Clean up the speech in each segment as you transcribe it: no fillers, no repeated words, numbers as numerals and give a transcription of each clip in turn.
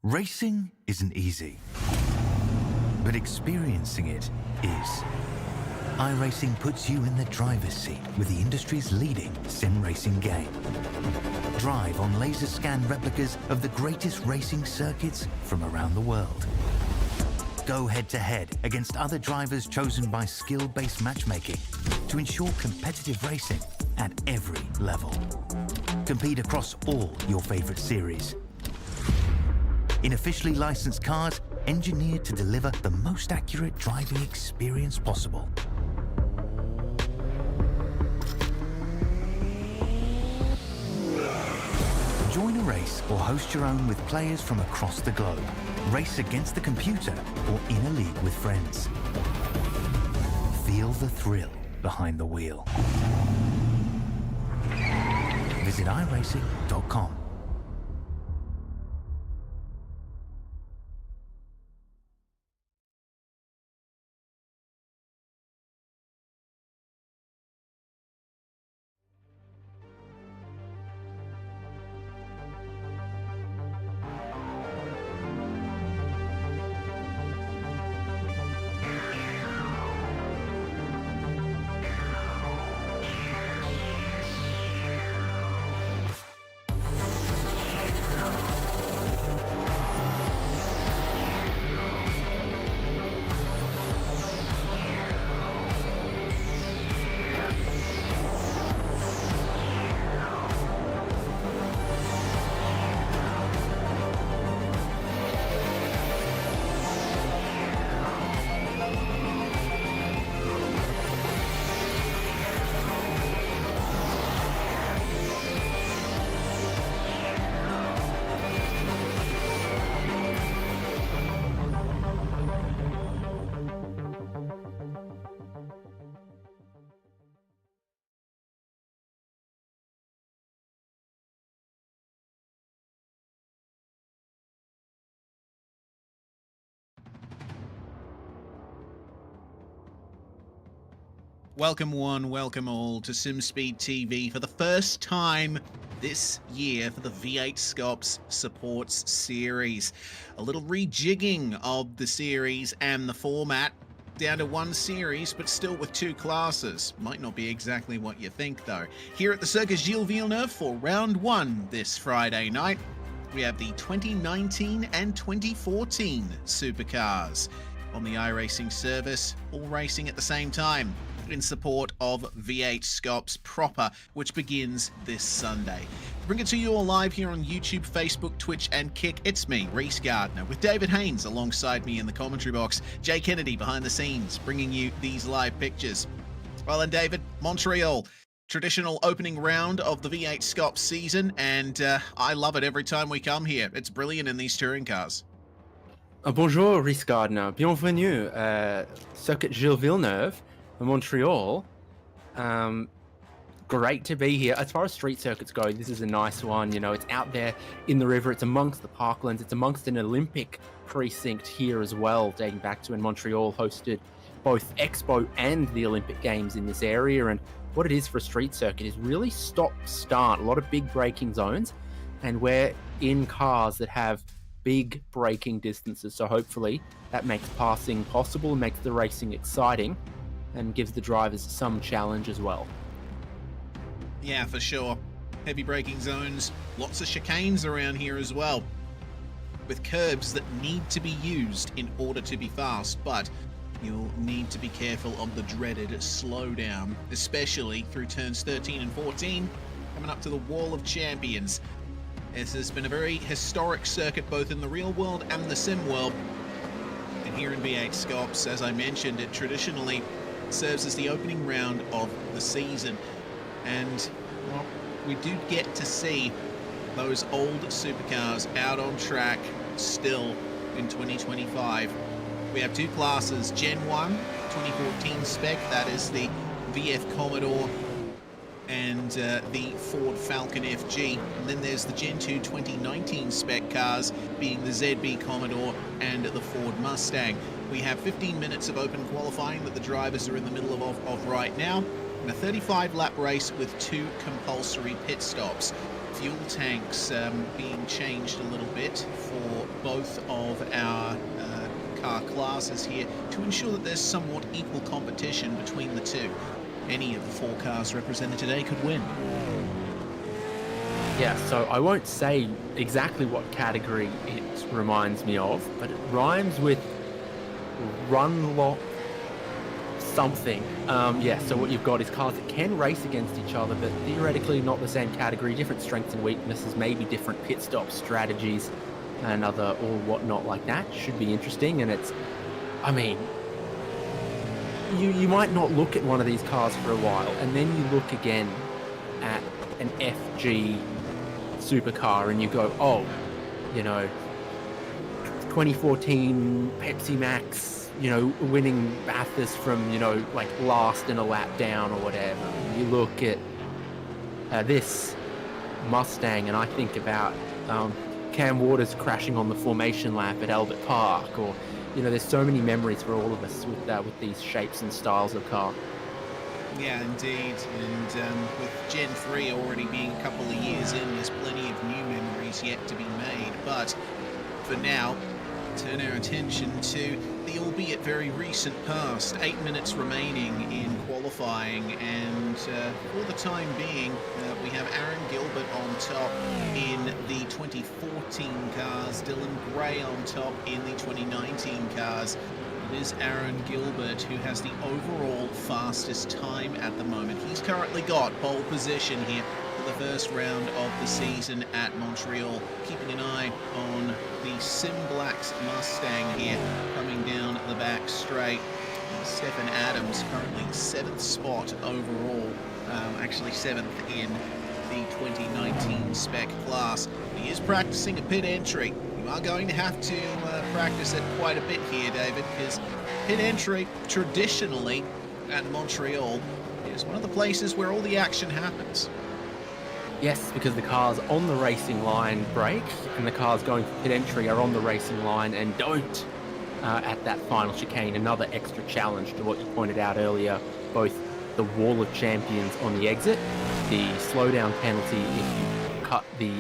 Racing isn't easy, but experiencing it is. iRacing puts you in the driver's seat with the industry's leading sim racing game. Drive on laser scan replicas of the greatest racing circuits from around the world. Go head-to-head against other drivers chosen by skill-based matchmaking to ensure competitive racing at every level. Compete across all your favorite series in officially licensed cars engineered to deliver the most accurate driving experience possible. Join a race or host your own with players from across the globe. Race against the computer or in a league with friends. Feel the thrill behind the wheel. Visit iRacing.com. Welcome one, welcome all to SimSpeed TV for the first time this year for the V8SCOPS Supports Series. A little rejigging of the series and the format down to one series, but still with two classes. Might not be exactly what you think though. Here at the Circuit Gilles Villeneuve for round one this Friday night, we have the 2019 and 2014 supercars on the iRacing service, all racing at the same time, in support of V8SCOPS proper, which begins this Sunday. To bring it to you all live here on YouTube, Facebook, Twitch, and Kick, it's me, Reese Gardner, with David Haynes alongside me in the commentary box, Jay Kennedy behind the scenes, bringing you these live pictures. Well then, David, Montreal, traditional opening round of the V8SCOPS season, and I love it every time we come here. It's brilliant in these touring cars. Bonjour, Reese Gardner. Bienvenue, Circuit Gilles Villeneuve, Montreal. Great to be here. As far as street circuits go, this is a nice one. You know, it's out there in the river. It's amongst the parklands. It's amongst an Olympic precinct here as well, dating back to when Montreal hosted both Expo and the Olympic Games in this area. And what it is for a street circuit is really stop-start, a lot of big braking zones. And we're in cars that have big braking distances. So hopefully that makes passing possible, makes the racing exciting, and gives the drivers some challenge as well. Yeah, for sure. Heavy braking zones, lots of chicanes around here as well, with curbs that need to be used in order to be fast, but you'll need to be careful of the dreaded slowdown, especially through turns 13 and 14, coming up to the Wall of Champions. This has been a very historic circuit both in the real world and the sim world, and here in V8SCOPS, as I mentioned, it traditionally serves as the opening round of the season, and well, we do get to see those old supercars out on track still in 2025. We have two classes, Gen 1, 2014 spec, that is the VF Commodore and the Ford Falcon FG. And then there's the Gen 2 2019 spec cars, being the ZB Commodore and the Ford Mustang. We have 15 minutes of open qualifying that the drivers are in the middle of right now, and a 35-lap race with 2 compulsory pit stops. Fuel tanks being changed a little bit for both of our car classes here to ensure that there's somewhat equal competition between the two. Any of the 4 cars represented today could win. Yeah, so I won't say exactly what category it reminds me of, but it rhymes with run lock something. Yeah, so what you've got is cars that can race against each other, but theoretically not the same category, different strengths and weaknesses, maybe different pit stop strategies and other or whatnot like that. Should be interesting. And it's, I mean, you might not look at one of these cars for a while, and then you look again at an FG supercar and you go, oh, you know, 2014 Pepsi Max, you know, winning Bathurst from, you know, like last in a lap down or whatever. You look at this Mustang and I think about Cam Waters crashing on the formation lap at Albert Park, or, you know, there's so many memories for all of us with these shapes and styles of car. Yeah, indeed. And with Gen 3 already being a couple of years in, there's plenty of new memories yet to be made. But for now, turn our attention to the albeit very recent past. 8 minutes remaining in qualifying, and for the time being, we have Aaron Gilbert on top in the 2014 cars, Dylan Gray on top in the 2019 cars. It is Aaron Gilbert who has the overall fastest time at the moment. He's currently got pole position here for the first round of the season at Montreal. Keeping an eye on the Sim Black's Mustang here, coming down the back straight. Stefan Adams currently 7th spot overall, actually 7th in the 2019 spec class. He is practicing a pit entry. You are going to have to practice it quite a bit here, David, because pit entry traditionally at Montreal is one of the places where all the action happens. Yes, because the cars on the racing line brake, and the cars going for pit entry are on the racing line and don't at that final chicane. Another extra challenge to what you pointed out earlier, both the Wall of Champions on the exit, the slowdown penalty if you cut the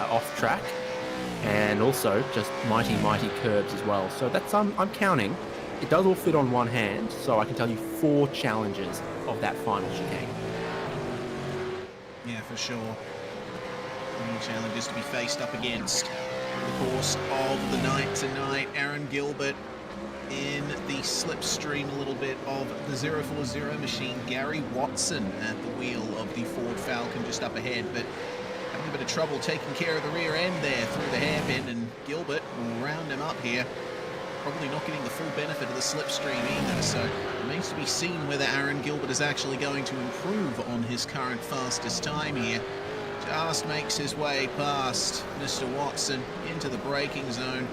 off track, and also just mighty curbs as well. So that's I'm counting. It does all fit on one hand, so I can tell you 4 challenges of that final chicane. Yeah, for sure. Many challenges to be faced up against. In the course of the night tonight, Aaron Gilbert in the slipstream a little bit of the 040 machine. Gary Watson at the wheel of the Ford Falcon just up ahead, but having a bit of trouble taking care of the rear end there through the hairpin, and Gilbert will round him up here. Probably not getting the full benefit of the slipstream either, so it remains to be seen whether Aaron Gilbert is actually going to improve on his current fastest time here. Just makes his way past Mr. Watson into the braking zone.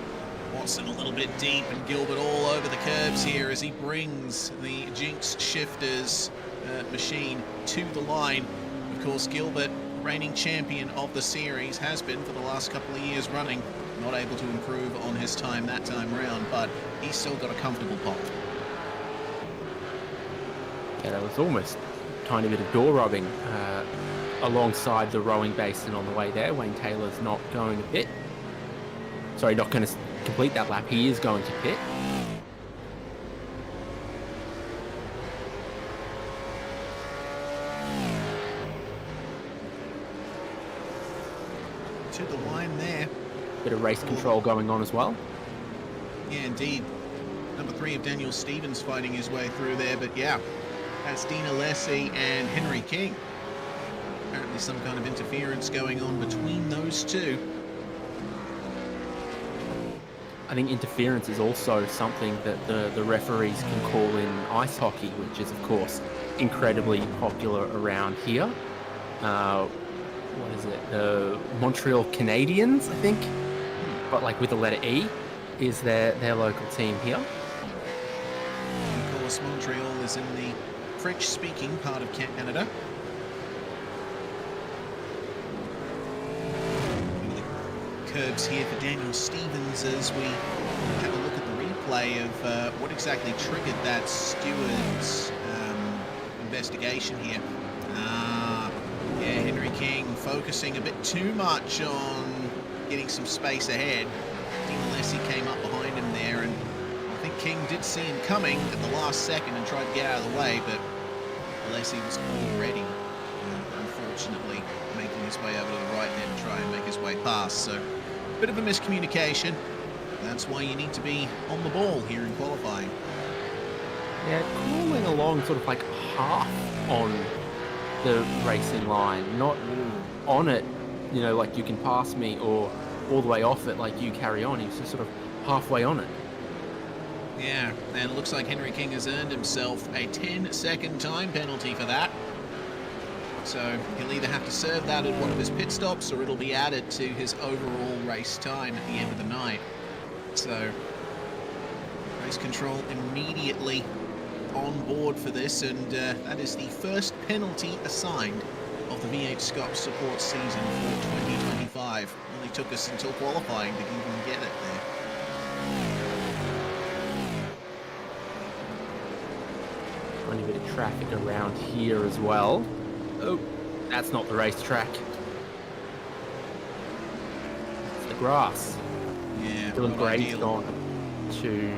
Watson a little bit deep, and Gilbert all over the curbs here as he brings the Jinx Shifters machine to the line. Of course, Gilbert, reigning champion of the series, has been for the last couple of years running. Not able to improve on his time that time round, but he's still got a comfortable pole. Yeah, that was almost a tiny bit of door rubbing alongside the rowing basin on the way there. Wayne Taylor's not going a bit. sorry, not going to complete that lap. He is going to pit. To the line there. Bit of race control going on as well. Yeah, indeed. Number 3 of Daniel Stevens fighting his way through there, but yeah, that's Dean Alessi and Henry King. Apparently some kind of interference going on between those two. I think interference is also something that the referees can call in ice hockey, which is, of course, incredibly popular around here. What is it? The Montreal Canadiens, I think, but like with the letter E, is their local team here. Of course, Montreal is in the French-speaking part of Canada. Curbs here for Daniel Stevens as we have a look at the replay of what exactly triggered that steward's investigation here. Yeah, Henry King focusing a bit too much on getting some space ahead. Dean Alessi came up behind him there, and I think King did see him coming at the last second and tried to get out of the way, but Alessi was already, unfortunately, making his way over to the right there to try and make his way past. So, bit of a miscommunication. That's why you need to be on the ball here in qualifying. Yeah, crawling along sort of like half on the racing line, not on it, you know, like you can pass me, or all the way off it like you carry on. He's just sort of halfway on it. Yeah, and it looks like Henry King has earned himself a 10-second time penalty for that. So he'll either have to serve that at one of his pit stops, or it'll be added to his overall race time at the end of the night. So race control immediately on board for this, and that is the first penalty assigned of the V8SCOPS support season for 2025. Only took us until qualifying to even get it there. Tiny bit of traffic around here as well. Oh, that's not the racetrack. It's the grass. Yeah, Dylan not Gray's ideal. gone to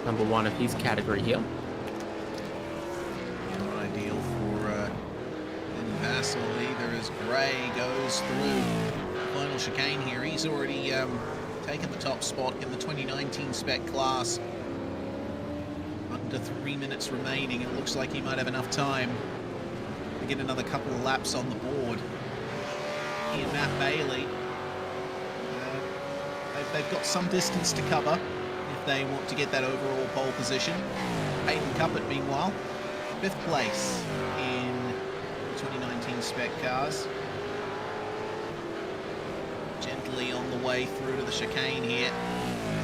number 1 of his category here. Yeah, not ideal for Vassal either, as Gray goes through the final chicane here. He's already taken the top spot in the 2019 spec class. Under 3 minutes remaining. It looks like he might have enough time to get another couple of laps on the board. He and Matt Bailey, they've got some distance to cover if they want to get that overall pole position. Hayden Cuppett, meanwhile, 5th place in 2019 spec cars. Gently on the way through to the chicane here.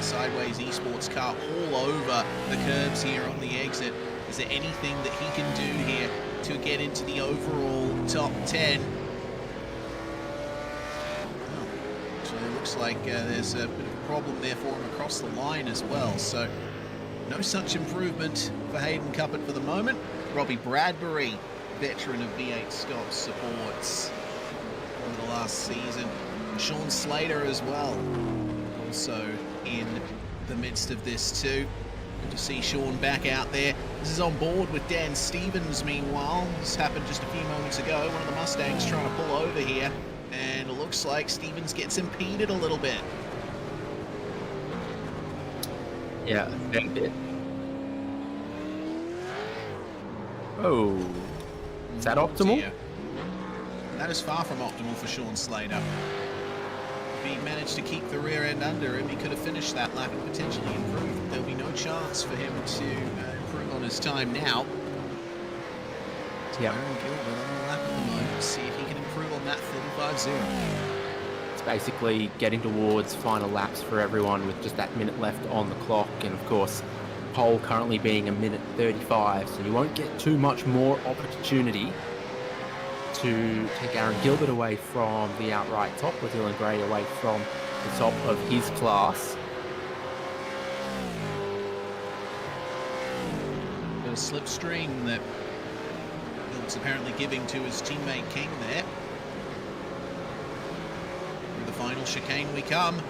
Sideways esports car all over the curbs here on the exit. Is there anything that he can do here to get into the overall top 10? Oh, actually, it looks like there's a bit of a problem there for him across the line as well. So no such improvement for Hayden Cuppett for the moment. Robbie Bradbury, veteran of V8SCOPS supports over the last season. And Sean Slater as well, also in the midst of this too. Good to see Sean back out there. This is on board with Dan Stevens, meanwhile. This happened just a few moments ago. One of the Mustangs trying to pull over here, and it looks like Stevens gets impeded a little bit. Yeah, a fair bit. Oh, is that optimal? Dear. That is far from optimal for Sean Slater. If he managed to keep the rear end under him, he could have finished that lap and potentially improved. There'll be no chance for him to improve on his time now. Yeah. Aaron Gilbert on the lap at the moment. See if he can improve on that 35.0. It's basically getting towards final laps for everyone with just that minute left on the clock, and of course, pole currently being a minute 35, so you won't get too much more opportunity to take Aaron Gilbert away from the outright top, or Dylan Gray away from the top of his class. The slipstream that Gilbert's apparently giving to his teammate King there. The final chicane we come.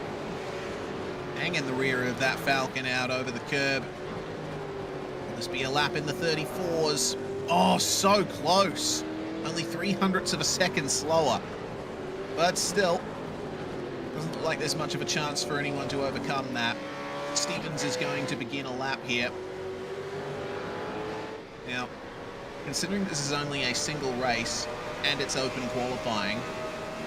Hanging the rear of that Falcon out over the curb. Will this be a lap in the 34s? Oh, so close. Only 0.03 of a second slower. But still, doesn't look like there's much of a chance for anyone to overcome that. Stevens is going to begin a lap here. Now, considering this is only a single race and it's open qualifying,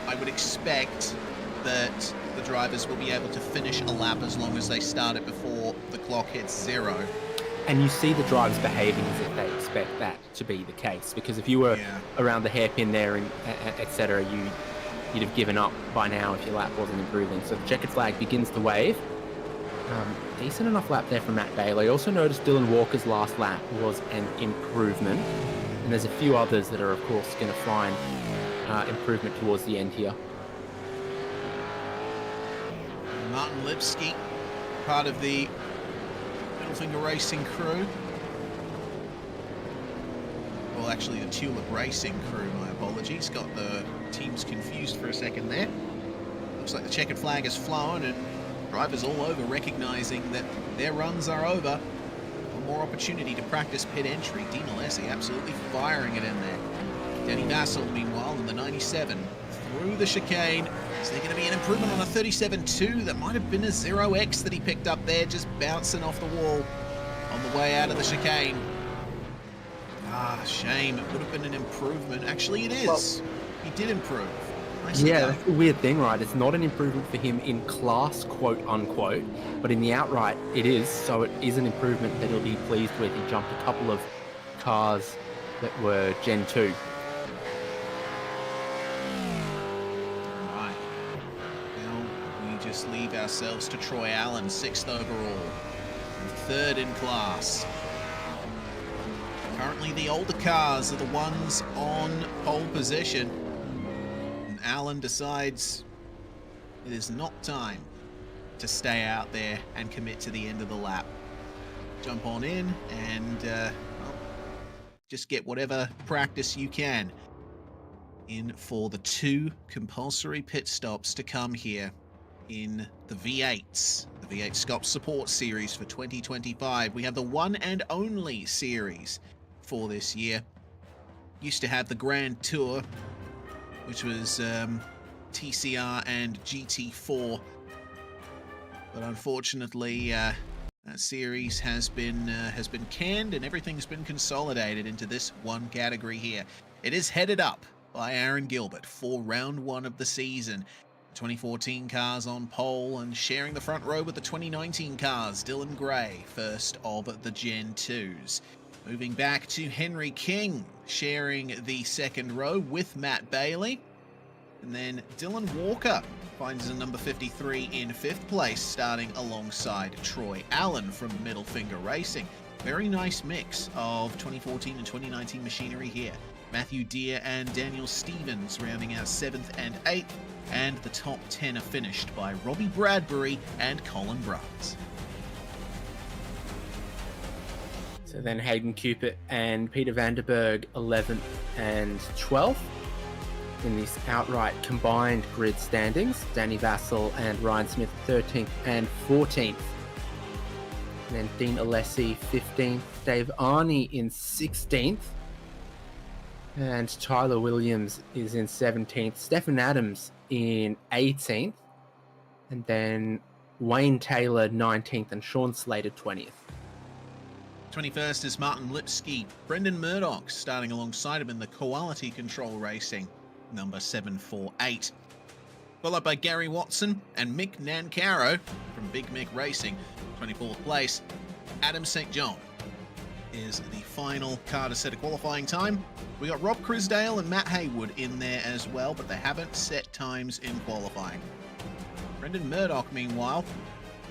I would expect that the drivers will be able to finish a lap as long as they start it before the clock hits 0. And you see the drivers behaving as if they expect that to be the case, because if you were around the hairpin there and etc., you'd have given up by now if your lap wasn't improving. So the checkered flag begins to wave. Decent enough lap there from Matt Bailey. I also noticed Dylan Walker's last lap was an improvement, and there's a few others that are of course going to find improvement towards the end here. Martin Lipsky, part of the Middle Finger Racing crew. Well, actually the Tulip Racing crew, my apologies. Got the teams confused for a second there. Looks like the checkered flag has flown and drivers all over recognizing that their runs are over. One more opportunity to practice pit entry. Dean Alessi absolutely firing it in there. Danny Vassell, meanwhile, in the 97 through the chicane. Is there going to be an improvement on a 37.2? That might have been a 0x that he picked up there, just bouncing off the wall on the way out of the chicane. Ah, shame. It would have been an improvement. Actually, it is. Well, he did improve. Yeah, that's the weird thing, right? It's not an improvement for him in class, quote unquote, but in the outright, it is. So it is an improvement that he'll be pleased with. He jumped a couple of cars that were Gen 2. Just leave ourselves to Troy Allen, 6th overall, 3rd in class. Currently the older cars are the ones on pole position, and Allen decides it is not time to stay out there and commit to the end of the lap. Jump on in and well, just get whatever practice you can in for the 2 compulsory pit stops to come here in the V8s, the V8SCOPS Support Series for 2025. We have the one and only series for this year. Used to have the Grand Tour, which was TCR and GT4, but unfortunately that series has been canned and everything's been consolidated into this one category here. It is headed up by Aaron Gilbert for round 1 of the season. 2014 cars on pole, and sharing the front row with the 2019 cars, Dylan Gray, first of the Gen 2s. Moving back to Henry King, sharing the second row with Matt Bailey. And then Dylan Walker finds a number 53 in 5th place, starting alongside Troy Allen from Middle Finger Racing. Very nice mix of 2014 and 2019 machinery here. Matthew Deere and Daniel Stevens rounding out 7th and 8th, and the top 10 are finished by Robbie Bradbury and Colin Bruns. So then Hayden Cupid and Peter Vanderberg 11th and 12th. In this outright combined grid standings, Danny Vassell and Ryan Smith 13th and 14th. And then Dean Alessi 15th, Dave Arney in 16th. And Tyler Williams is in 17th, Stefan Adams in 18th, and then Wayne Taylor 19th and Sean Slater 20th. 21st is Martin Lipsky. Brendan Murdoch starting alongside him in the Quality Control Racing, number 748. Followed by Gary Watson and Mick Nancaro from Big Mick Racing, 24th place. Adam St. John is the final car to set a qualifying time. We got Rob Crisdale and Matt Haywood in there as well, but they haven't set times in qualifying. Brendan Murdoch, meanwhile,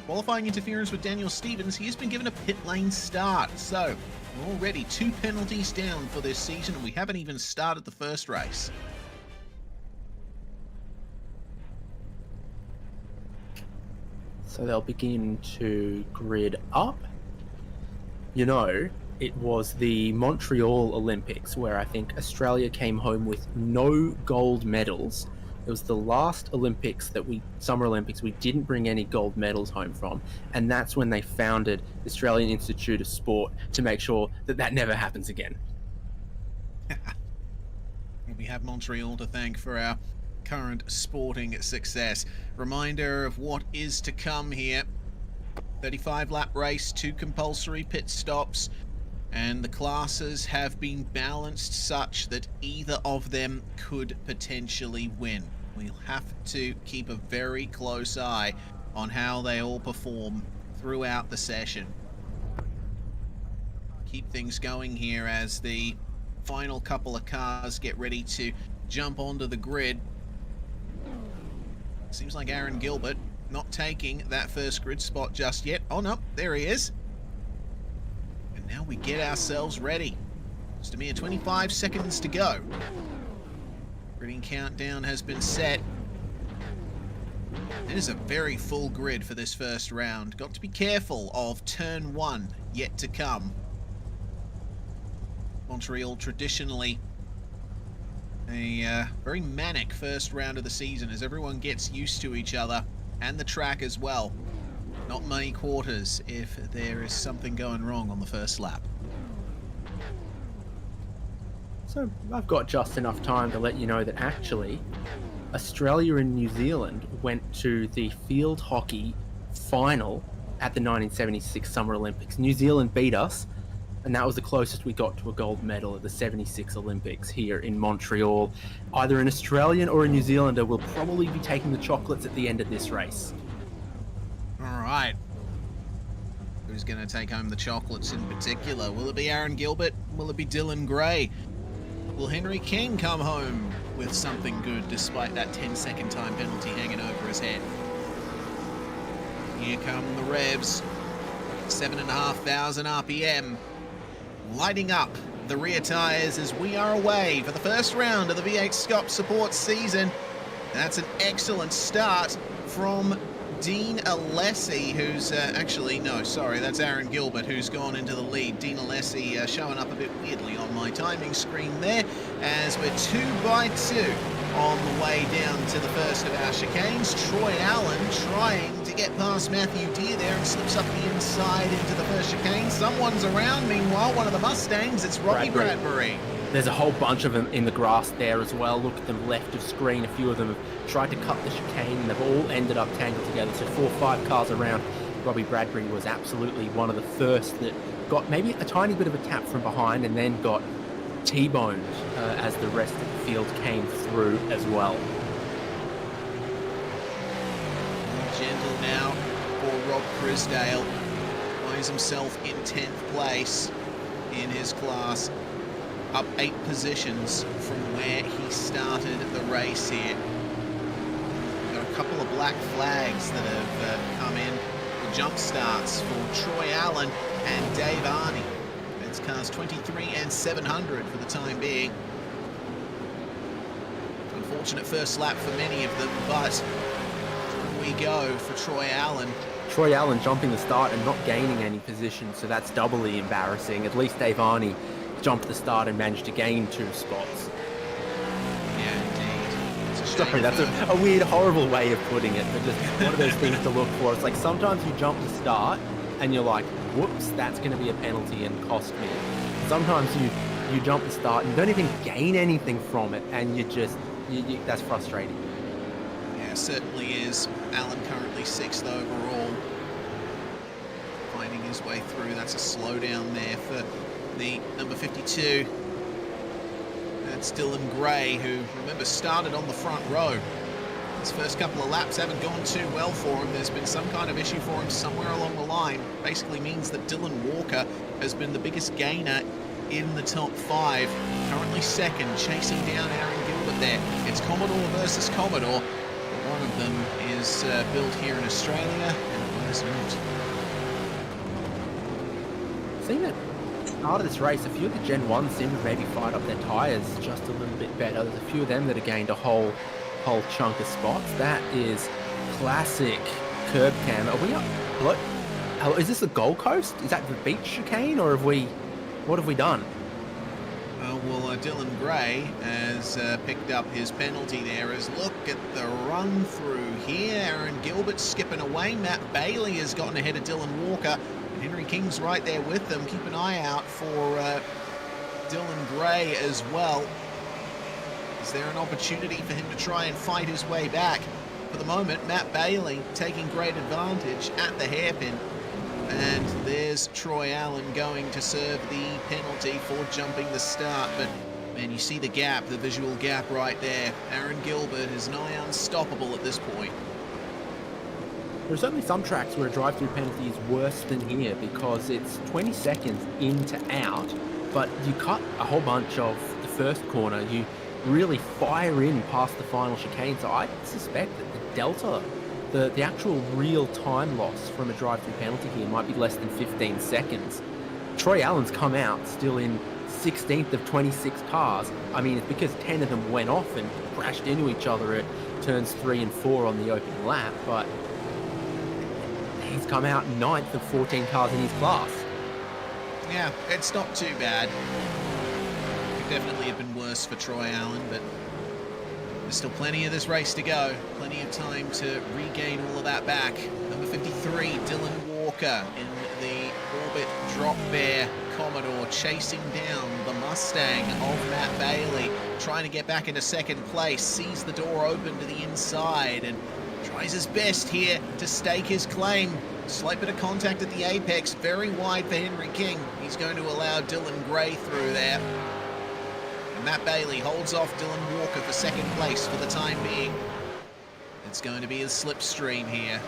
qualifying interference with Daniel Stevens. He has been given a pit lane start, so we're already 2 penalties down for this season, and we haven't even started the first race. So they'll begin to grid up. You know, it was the Montreal Olympics where I think Australia came home with no gold medals It was the last Olympics Summer Olympics, we didn't bring any gold medals home from. And that's when they founded the Australian Institute of Sport to make sure that that never happens again. We have Montreal to thank for our current sporting success. Reminder of what is to come here. 35 lap race, 2 compulsory pit stops, and the classes have been balanced such that either of them could potentially win. We'll have to keep a very close eye on how they all perform throughout the session. Keep things going here as the final couple of cars get ready to jump onto the grid. Seems like Aaron Gilbert not taking that first grid spot just yet. Oh no, there he is. And now we get ourselves ready. Just a mere 25 seconds to go. Gridding countdown has been set. It is a very full grid for this first round. Got to be careful of turn 1 yet to come. Montreal traditionally a very manic first round of the season as everyone gets used to each other and the track as well. Not many quarters if there is something going wrong on the first lap. So I've got just enough time to let you know that actually Australia and New Zealand went to the field hockey final at the 1976 Summer Olympics. New Zealand beat us, and that was the closest we got to a gold medal at the 76 Olympics here in Montreal. Either an Australian or a New Zealander will probably be taking the chocolates at the end of this race. All right. Who's going to take home the chocolates in particular? Will it be Aaron Gilbert? Will it be Dylan Gray? Will Henry King come home with something good despite that 10-second time penalty hanging over his head? Here come the revs. 7,500 RPM. Lighting up the rear tyres as we are away for the first round of the V8SCOPS support season. That's an excellent start from Dean Alessi, who's that's Aaron Gilbert who's gone into the lead. Dean Alessi showing up a bit weirdly on my timing screen there as we're 2 by 2 on the way down to the first of our chicanes. Troy Allen trying to get past Matthew Deere there and slips up the inside into the first chicane. Someone's around. Meanwhile, one of the Mustangs, it's Robbie Bradbury. There's a whole bunch of them in the grass there as well. Look at them left of screen. A few of them have tried to cut the chicane and they've all ended up tangled together. So 4 or 5 cars around. Robbie Bradbury was absolutely one of the first that got maybe a tiny bit of a tap from behind and then got T-boned as the rest of the field came through as well. Gentle now for Rob Crisdale. Finds himself in 10th place in his class. Up 8 positions from where he started the race here. Got a couple of black flags that have come in. The jump starts for Troy Allen and Dave Arney. That's cars 23 and 700 for the time being. Unfortunate first lap for many of them, but through we go for Troy Allen. Troy Allen jumping the start and not gaining any position, so that's doubly embarrassing. At least Dave Arney jumped the start and managed to gain 2 spots. Yeah, indeed. It's a shame. Sorry, that's a weird, horrible way of putting it, but just one of those things to look for. It's like sometimes you jump the start and you're like, whoops, that's going to be a penalty and cost me. Sometimes you jump the start and don't even gain anything from it, and you that's frustrating. Yeah, certainly is. Allen currently 6th overall. Finding his way through. That's a slowdown there for the number 52. That's Dylan Gray, who, remember, started on the front row. His first couple of laps haven't gone too well for him. There's been some kind of issue for him somewhere along the line. Basically means that Dylan Walker has been the biggest gainer in the top 5. Currently 2nd, chasing down Aaron Gilbert there. It's Commodore versus Commodore. But one of them is built here in Australia, and one is not. Seen it. Start of this race, a few of the Gen 1s seem to maybe fired up their tyres just a little bit better. There's a few of them that have gained a whole chunk of spots. That is classic curb cam. Are we up? Hello, is this the Gold Coast? Is that the beach chicane, or what have we done? Dylan Gray has picked up his penalty there. As look at the run through here. Aaron Gilbert skipping away. Matt Bailey has gotten ahead of Dylan Walker. And Henry King's right there with them. Keep an eye out for Dylan Gray as well. Is there an opportunity for him to try and fight his way back? For the moment, Matt Bailey taking great advantage at the hairpin. And there's Troy Allen going to serve the penalty for jumping the start. But, man, you see the gap, the visual gap right there. Aaron Gilbert is nigh unstoppable at this point. There are certainly some tracks where a drive-through penalty is worse than here because it's 20 seconds in to out, but you cut a whole bunch of the first corner. You really fire in past the final chicane. So I suspect that the delta, the actual real time loss from a drive-through penalty here might be less than 15 seconds. Troy Allen's come out still in 16th of 26 cars. I mean, it's because 10 of them went off and crashed into each other at turns 3 and 4 on the opening lap, but he's come out 9th of 14 cars in his class. Yeah, it's not too bad. Could definitely have been worse for Troy Allen, but there's still plenty of this race to go. Plenty of time to regain all of that back. Number 53, Dylan Walker in the Orbit Drop Bear Commodore, chasing down the Mustang of Matt Bailey, trying to get back into second place, sees the door open to the inside and tries his best here to stake his claim. Slight bit of contact at the apex, very wide for Henry King. He's going to allow Dylan Gray through there. And Matt Bailey holds off Dylan Walker for second place for the time being. It's going to be a slipstream here.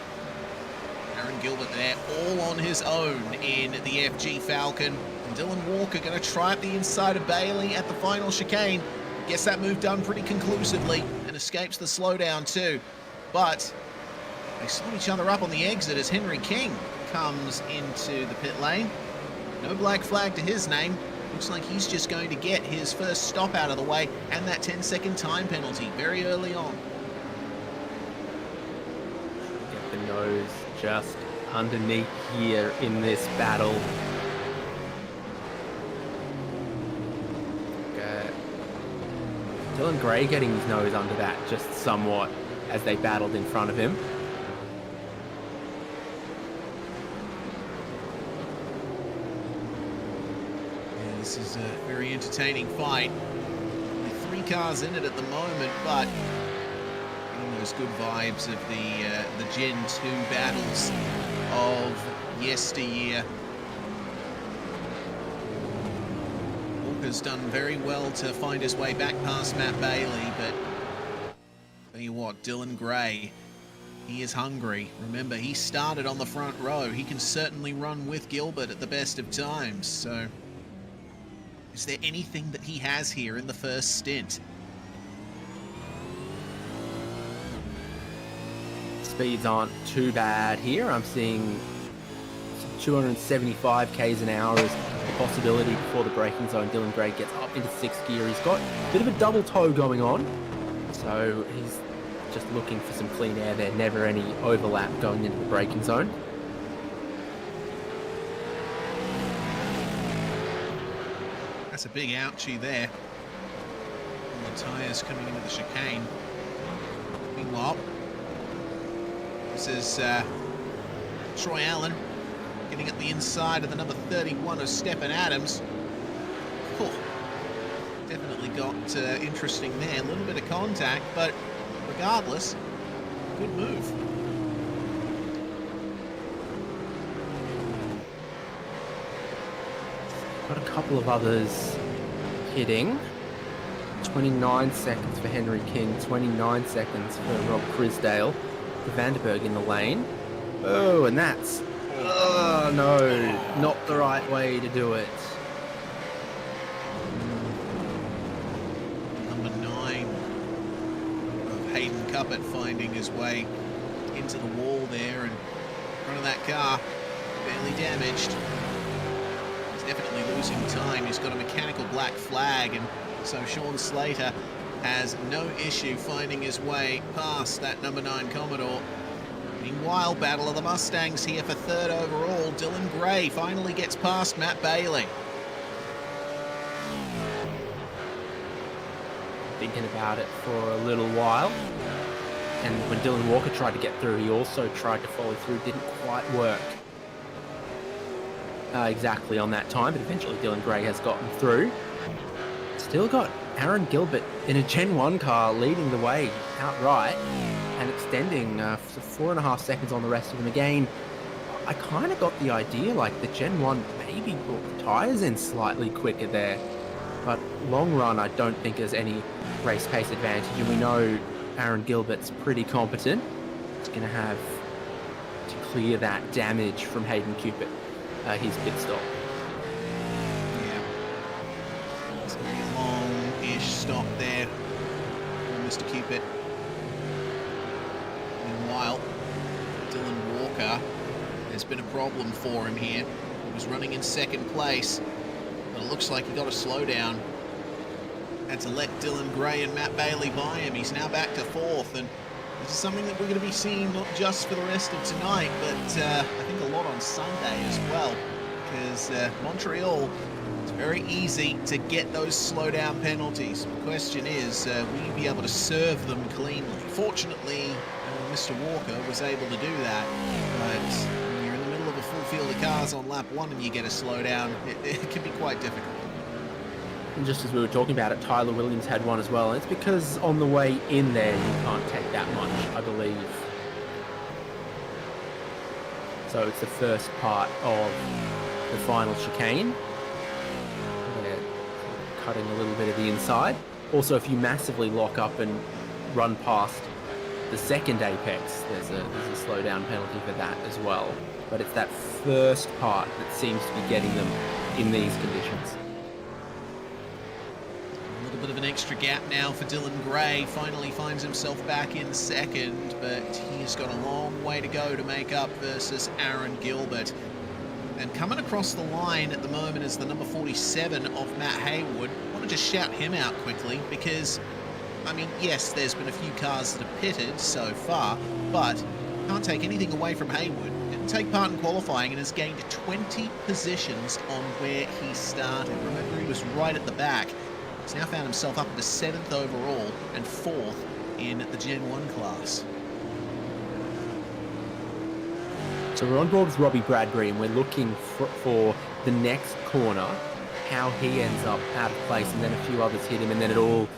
Aaron Gilbert there, all on his own in the FG Falcon. And Dylan Walker going to try up the inside of Bailey at the final chicane. Gets that move done pretty conclusively and escapes the slowdown too. But they slow each other up on the exit as Henry King comes into the pit lane. No black flag to his name. Looks like he's just going to get his first stop out of the way and that 10-second time penalty very early on. Get the nose just underneath here in this battle. Okay. Dylan Gray getting his nose under that just somewhat as they battled in front of him. Yeah, this is a very entertaining fight. With 3 cars in it at the moment, but getting those good vibes of the Gen 2 battles of yesteryear. Walker's done very well to find his way back past Matt Bailey, but tell you what, Dylan Gray, he is hungry. Remember, he started on the front row. He can certainly run with Gilbert at the best of times. So, is there anything that he has here in the first stint? Speeds aren't too bad here. I'm seeing 275 k's an hour is a possibility before the braking zone. Dylan Gray gets up into 6th gear. He's got a bit of a double toe going on. So he's just looking for some clean air there. Never any overlap going into the braking zone. That's a big ouchie there. All the tyres coming into the chicane. Meanwhile, this is Troy Allen getting at the inside of the number 31 of Stephen Adams. Oh, definitely got interesting there. A little bit of contact, but regardless, good move. Got a couple of others hitting. 29 seconds for Henry King, 29 seconds for Rob Crisdale. For Vanderberg in the lane. Oh, and that's... Oh, no. Not the right way to do it. Number 9 of Hayden Cuppett finding his way into the wall there and in front of that car, barely damaged. He's definitely losing time. He's got a mechanical black flag, and so Sean Slater has no issue finding his way past that number 9 Commodore. Meanwhile, Battle of the Mustangs here for 3rd overall. Dylan Gray finally gets past Matt Bailey. thinking about it for a little while. And when Dylan Walker tried to get through, he also tried to follow through. Didn't quite work exactly on that time, but eventually Dylan Gray has gotten through. Still got Aaron Gilbert in a Gen 1 car leading the way outright and extending for 4.5 seconds on the rest of them. Again, I kind of got the idea like the Gen 1 maybe brought the tyres in slightly quicker there. But long run, I don't think there's any race pace advantage. And we know Aaron Gilbert's pretty competent. He's going to have to clear that damage from Hayden Cupid, his pit stop. Yeah. It's going to be a long-ish stop there for Mr. Cupid. Meanwhile, Dylan Walker, there's been a problem for him here. He was running in second place, but it looks like he got a slowdown. Had to let Dylan Gray and Matt Bailey by him. He's now back to fourth, and this is something that we're going to be seeing not just for the rest of tonight, but I think a lot on Sunday as well, because Montreal, it's very easy to get those slowdown penalties. The question is, will you be able to serve them cleanly? Fortunately, Mr. Walker was able to do that, but when you're in the middle of a full field of cars on lap 1 and you get a slowdown, it can be quite difficult. And just as we were talking about it, Tyler Williams had one as well. And it's because on the way in there, you can't take that much, I believe. So it's the first part of the final chicane. They're cutting a little bit of the inside. Also, if you massively lock up and run past the second apex, there's a slowdown penalty for that as well. But it's that first part that seems to be getting them in these conditions. Bit of an extra gap now for Dylan Gray. Finally finds himself back in second, but he's got a long way to go to make up versus Aaron Gilbert. And coming across the line at the moment is the number 47 of Matt Haywood. I want to just shout him out quickly because, I mean, yes, there's been a few cars that have pitted so far, but can't take anything away from Haywood. Didn't take part in qualifying and has gained 20 positions on where he started. Remember, he was right at the back. He's now found himself up into 7th overall and 4th in the Gen 1 class. So we're on board with Robbie Bradbury and we're looking for the next corner, how he ends up out of place, and then a few others hit him, and then it all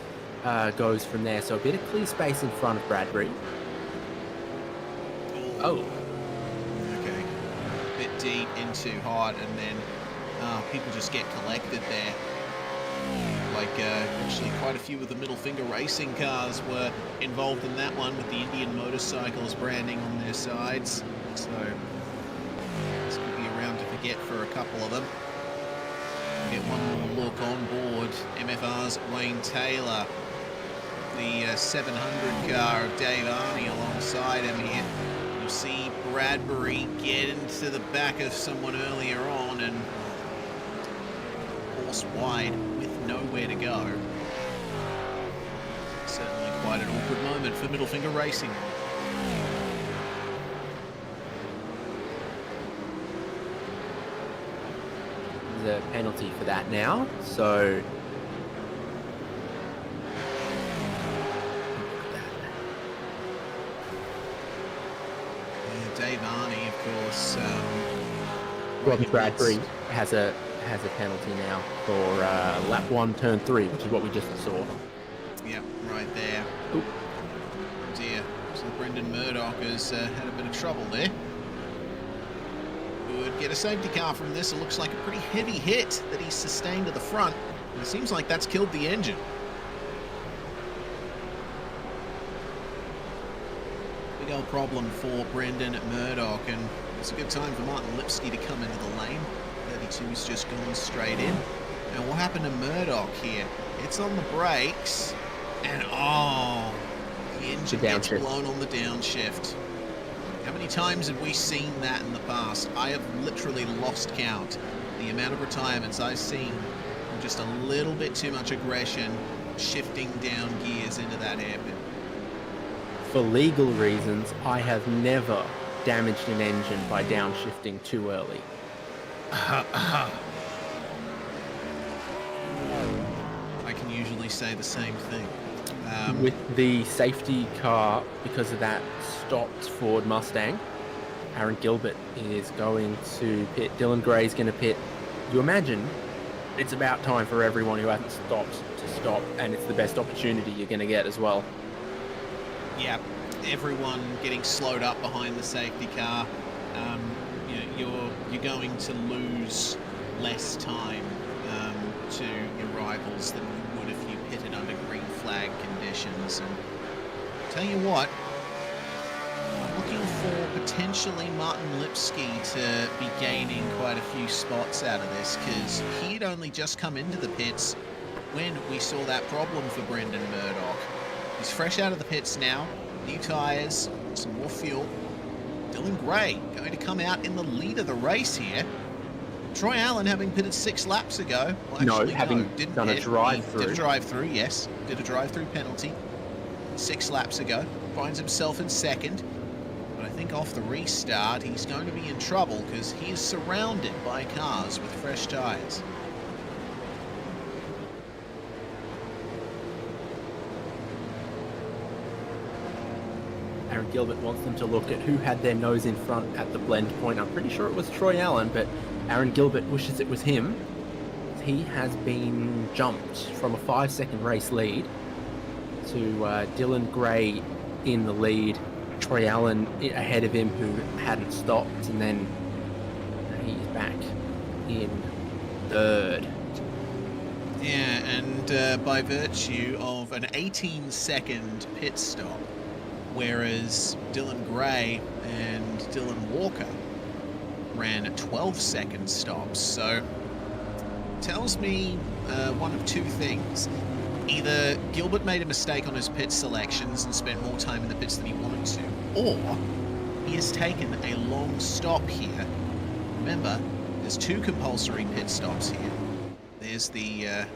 goes from there. So a bit of clear space in front of Bradbury. Oh. Okay. A bit deep in too hard, and then people just get collected there. Like, actually quite a few of the Middle Finger Racing cars were involved in that one with the Indian Motorcycles branding on their sides. So, this could be around to forget for a couple of them. We'll get one more look on board. MFR's Wayne Taylor. The 700 car of Dave Arney alongside him here. You'll see Bradbury get into the back of someone earlier on and horse wide with nowhere to go. Certainly quite an awkward moment for Middle Finger Racing. There's a penalty for that now, so yeah, Dave Arney, of course. Robbie Bradbury has a penalty now for lap 1, turn 3, which is what we just saw. Yep, right there. Oop. Oh dear. So Brendan Murdoch has had a bit of trouble there. Would get a safety car from this. It looks like a pretty heavy hit that he's sustained to the front. And it seems like that's killed the engine. Big old problem for Brendan Murdoch, and it's a good time for Martin Lipsky to come into the lane. 32's just gone straight in. And what happened to Murdoch here? It's on the brakes, and oh, the engine gets blown on the downshift. How many times have we seen that in the past? I have literally lost count. The amount of retirements I've seen from just a little bit too much aggression, shifting down gears into that hairpin. For legal reasons, I have never damaged an engine by downshifting too early. I can usually say the same thing. With the safety car, because of that stopped Ford Mustang, Aaron Gilbert is going to pit. Dylan Gray's going to pit. You imagine it's about time for everyone who hasn't stopped to stop, and it's the best opportunity you're going to get as well. Yeah, everyone getting slowed up behind the safety car. You're going to lose less time to your rivals than you would if you pitted under green flag conditions. And tell you what, I'm looking for potentially Martin Lipsky to be gaining quite a few spots out of this, because he'd only just come into the pits when we saw that problem for Brendan Murdoch. He's fresh out of the pits now, new tyres, some more fuel. Dylan Gray going to come out in the lead of the race here. Troy Allen, having pitted 6 laps ago. Well, having didn't done pit. a drive-through. Did a drive-through, yes. Did a drive-through penalty 6 laps ago. Finds himself in second. But I think off the restart, he's going to be in trouble because he is surrounded by cars with fresh tyres. Aaron Gilbert wants them to look at who had their nose in front at the blend point. I'm pretty sure it was Troy Allen, but Aaron Gilbert wishes it was him. He has been jumped from a 5-second race lead to Dylan Gray in the lead, Troy Allen ahead of him who hadn't stopped, and then he's back in third. Yeah, and by virtue of an 18-second pit stop, whereas Dylan Gray and Dylan Walker ran 12-second stops. So tells me one of two things. Either Gilbert made a mistake on his pit selections and spent more time in the pits than he wanted to, or he has taken a long stop here. Remember, there's 2 compulsory pit stops here. There's the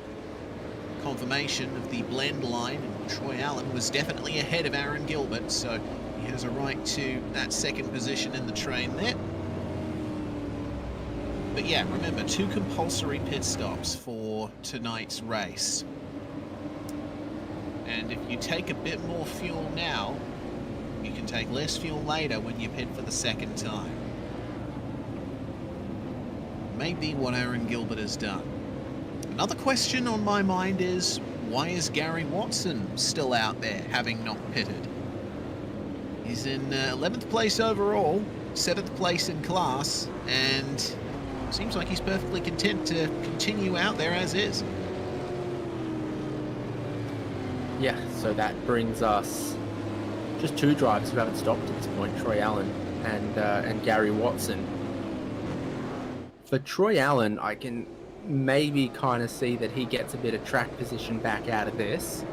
confirmation of the blend line, and Troy Allen was definitely ahead of Aaron Gilbert, so he has a right to that second position in the train there. But yeah, remember, 2 compulsory pit stops for tonight's race. And if you take a bit more fuel now, you can take less fuel later when you pit for the second time. Maybe what Aaron Gilbert has done. Another question on my mind is, why is Gary Watson still out there, having not pitted? He's in 11th place overall, 7th place in class, and seems like he's perfectly content to continue out there as is. Yeah, so that brings us just 2 drivers who haven't stopped at this point, Troy Allen and Gary Watson. For Troy Allen, I can maybe kind of see that he gets a bit of track position back out of this.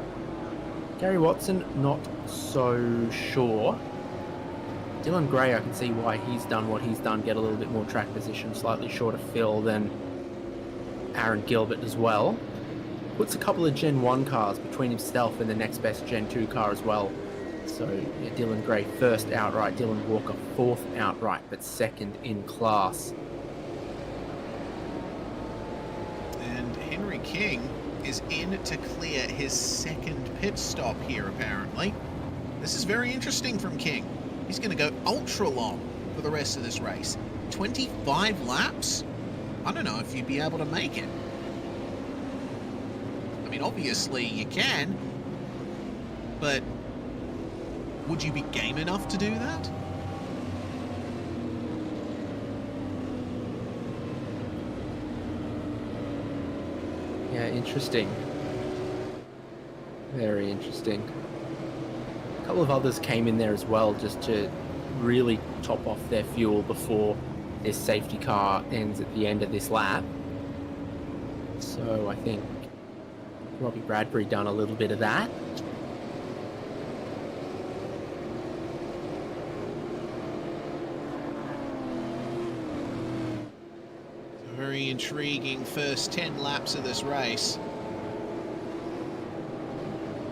Gary Watson, not so sure. Dylan Gray, I can see why he's done what he's done, get a little bit more track position, slightly shorter fill than Aaron Gilbert as well. Puts a couple of Gen 1 cars between himself and the next best Gen 2 car as well. So yeah, Dylan Gray first outright, Dylan Walker 4th outright, but 2nd in class. And Henry King is in to clear his 2nd pit stop here, apparently. This is very interesting from King. He's going to go ultra long for the rest of this race. 25 laps? I don't know if you'd be able to make it. I mean, obviously you can, but would you be game enough to do that? Yeah, interesting. Very interesting. A couple of others came in there as well just to really top off their fuel before their safety car ends at the end of this lap. So I think Robbie Bradbury done a little bit of that. A very intriguing first 10 laps of this race.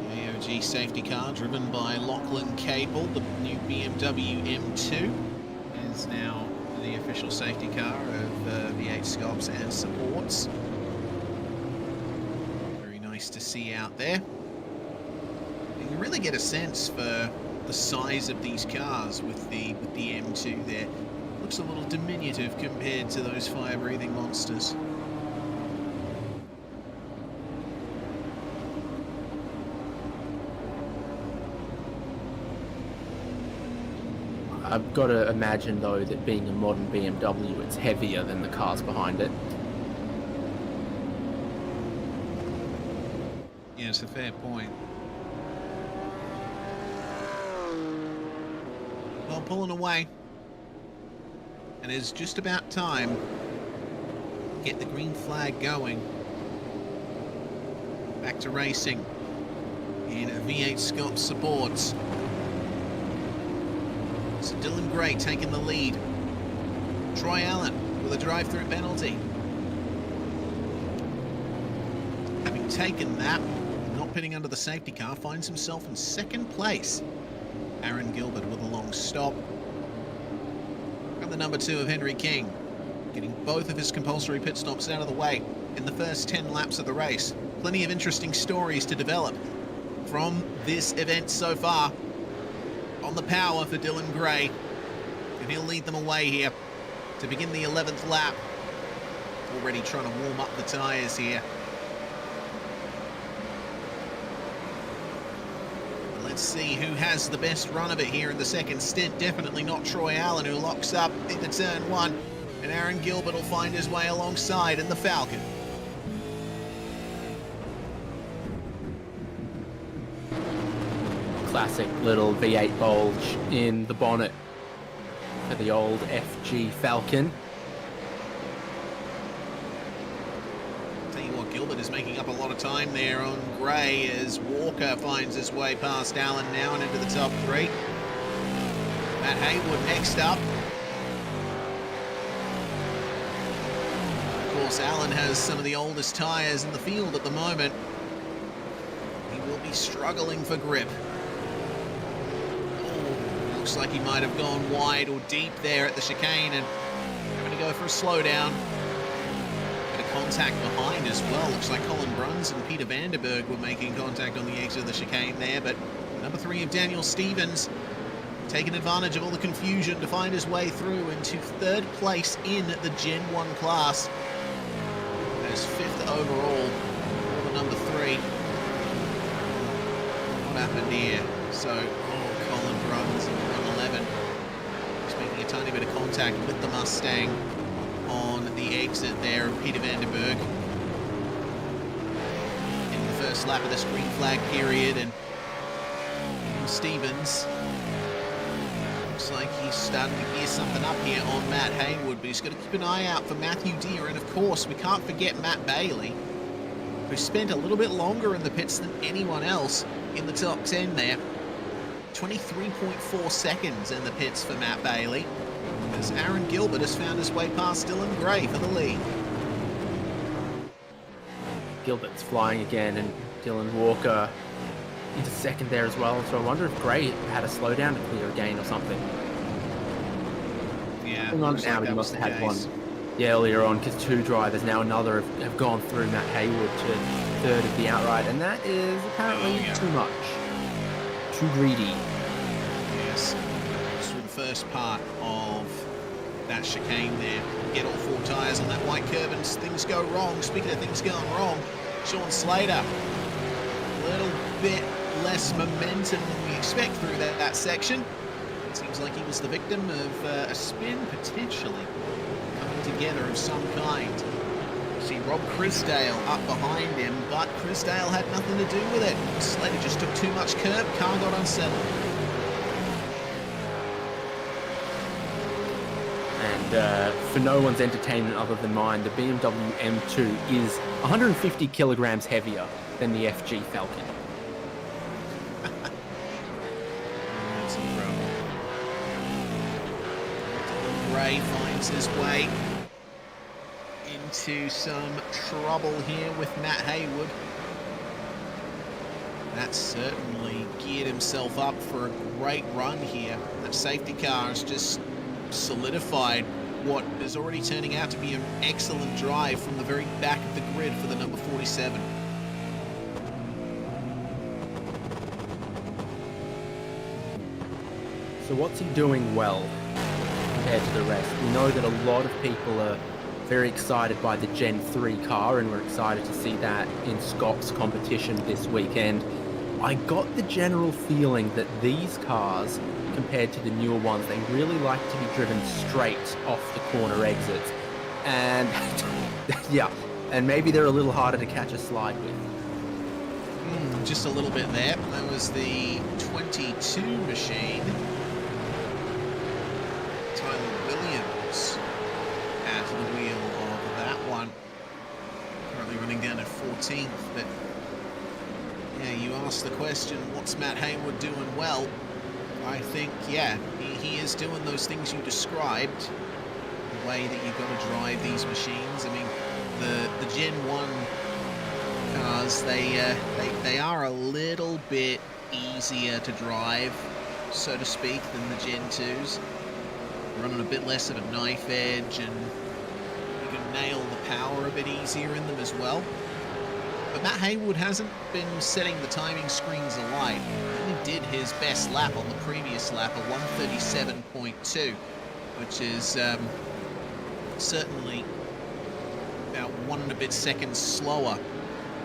The AOG safety car driven by Lachlan Cable, the new BMW M2, is now the official safety car of V8SCOPS and supports. To see out there. really get a sense for the size of these cars with the M2 there. Looks a little diminutive compared to those fire-breathing monsters. I've got to imagine, though, that being a modern BMW, it's heavier than the cars behind it. Yeah, it's a fair point. Well, pulling away. And it's just about time to get the green flag going. Back to racing in V8SCOPS supports. So Dylan Gray taking the lead. Troy Allen with a drive-through penalty. Having taken that, not pitting under the safety car, finds himself in second place. Aaron Gilbert with a long stop. And the number 2 of Henry King, getting both of his compulsory pit stops out of the way in the first 10 laps of the race. Plenty of interesting stories to develop from this event so far. On the power for Dylan Gray, and he'll lead them away here to begin the 11th lap. Already trying to warm up the tyres here. Let's see who has the best run of it here in the second stint. Definitely not Troy Allen, who locks up into turn 1, and Aaron Gilbert will find his way alongside in the Falcon. Classic little V8 bulge in the bonnet for the old FG Falcon. Tell you what, Gilbert is making up a lot of time there on Gray as Walker finds his way past Allen now and into the top 3. Matt Haywood next up. Of course, Allen has some of the oldest tyres in the field at the moment. He will be struggling for grip. Looks like he might have gone wide or deep there at the chicane and having to go for a slowdown. Bit of contact behind as well. Looks like Colin Bruns and Peter Vanderberg were making contact on the exit of the chicane there, but number 3 of Daniel Stevens taking advantage of all the confusion to find his way through into 3rd place in the Gen 1 class. As 5th overall for number 3. What happened here? So, Colin Bruns in 111. He's making a tiny bit of contact with the Mustang on the exit there of Peter Vanderberg. In the first lap of this green flag period, and Stevens looks like he's starting to gear something up here on Matt Haywood, but he's got to keep an eye out for Matthew Deere, and of course we can't forget Matt Bailey, who spent a little bit longer in the pits than anyone else in the top 10 there. 23.4 seconds in the pits for Matt Bailey, as Aaron Gilbert has found his way past Dylan Gray for the lead. Gilbert's flying again, and Dylan Walker into second there as well. So I wonder if Gray had a slowdown to clear a gain or something. Yeah, Hang on, now he must have had one. Yeah, earlier on, because 2 drivers, now another have gone through Matt Haywood to 3rd of the outright, and that is apparently too much. Too greedy. Yes, so the first part of that chicane there. Get all 4 tyres on that white curb and things go wrong. Speaking of things going wrong, Sean Slater, a little bit less momentum than we expect through that section. It seems like he was the victim of a spin potentially coming together of some kind. See Rob Crisdale up behind him, but Crisdale had nothing to do with it. Slater just took too much curb, car got unsettled. And for no one's entertainment other than mine, the BMW M2 is 150 kilograms heavier than the FG Falcon. That's some trouble. Gray finds his way into some trouble here with Matt Haywood. That's certainly geared himself up for a great run here. That safety car has just solidified what is already turning out to be an excellent drive from the very back of the grid for the number 47. So what's he doing well compared to the rest? We know that a lot of people are very excited by the Gen 3 car, and we're excited to see that in SCOPS competition this weekend. I got the general feeling that these cars, compared to the newer ones, they really like to be driven straight off the corner exits. And yeah, and maybe they're a little harder to catch a slide with. Just a little bit there. That was the 22 machine. Tyler Williams at the wheel of that one. Currently running down at 14th, but yeah, you asked the question, what's Matt Haywood doing well? I think, yeah, he is doing those things you described. The way that you've got to drive these machines. I mean, the Gen 1 cars, they are a little bit easier to drive, so to speak, than the Gen 2s. Running a bit less of a knife edge, and you can nail the power a bit easier in them as well. But Matt Haywood hasn't been setting the timing screens alight. He only did his best lap on the previous lap, a 1:37.2, which is certainly about 1 and a bit seconds slower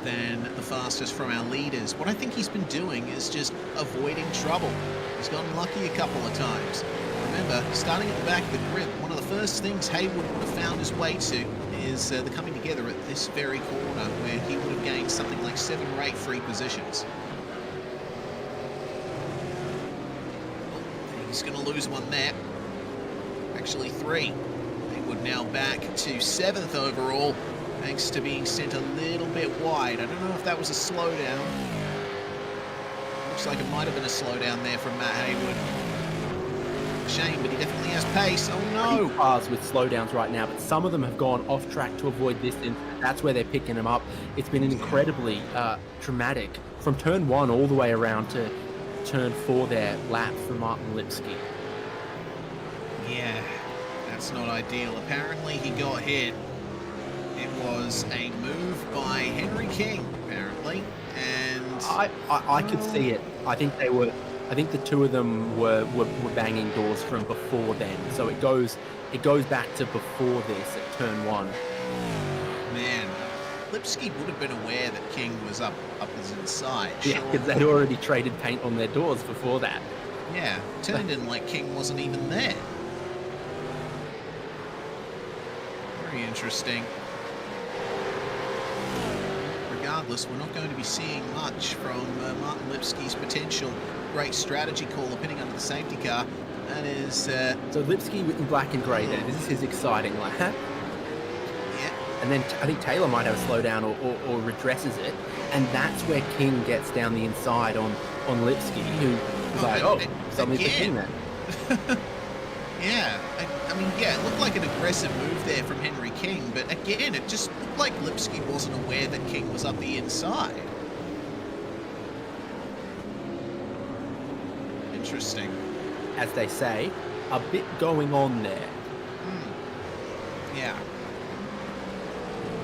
than the fastest from our leaders. What I think he's been doing is just avoiding trouble. He's gotten lucky a couple of times. Remember, starting at the back of the grid, one of the first things Haywood would have found his way to is the coming together at this very corner, where he would have gained something like 7 or 8 free positions. Oh, he's going to lose one there. Actually 3. Haywood now back to 7th overall, thanks to being sent a little bit wide. I don't know if that was a slowdown. Looks like it might have been a slowdown there from Matt Haywood. Shame, but he definitely has pace. Oh no! Cars with slowdowns right now, but some of them have gone off track to avoid this, and that's where they're picking them up. It's been an incredibly dramatic, from turn 1 all the way around to turn 4 there, lap for Martin Lipsky. Yeah, that's not ideal. Apparently he got hit. It was a move by Henry King, apparently, and I could see it. I think the two of them were banging doors from before then. So it goes back to before this at turn 1. Man, Lipsky would have been aware that King was up his inside. Yeah, because they'd already traded paint on their doors before that. Yeah, turned in like King wasn't even there. Very interesting. Regardless, we're not going to be seeing much from Martin Lipsky's potential great strategy call of pinning under the safety car. That is... So Lipsky in black and grey there. This is his exciting lap. Yeah. And then I think Taylor might have a slowdown or redresses it. And that's where King gets down the inside on Lipsky, who is suddenly it's King then. Yeah. I mean, yeah, it looked like an aggressive move there from Henry King, but again, it just looked like Lipsky wasn't aware that King was up the inside. Interesting. As they say, a bit going on there. Yeah.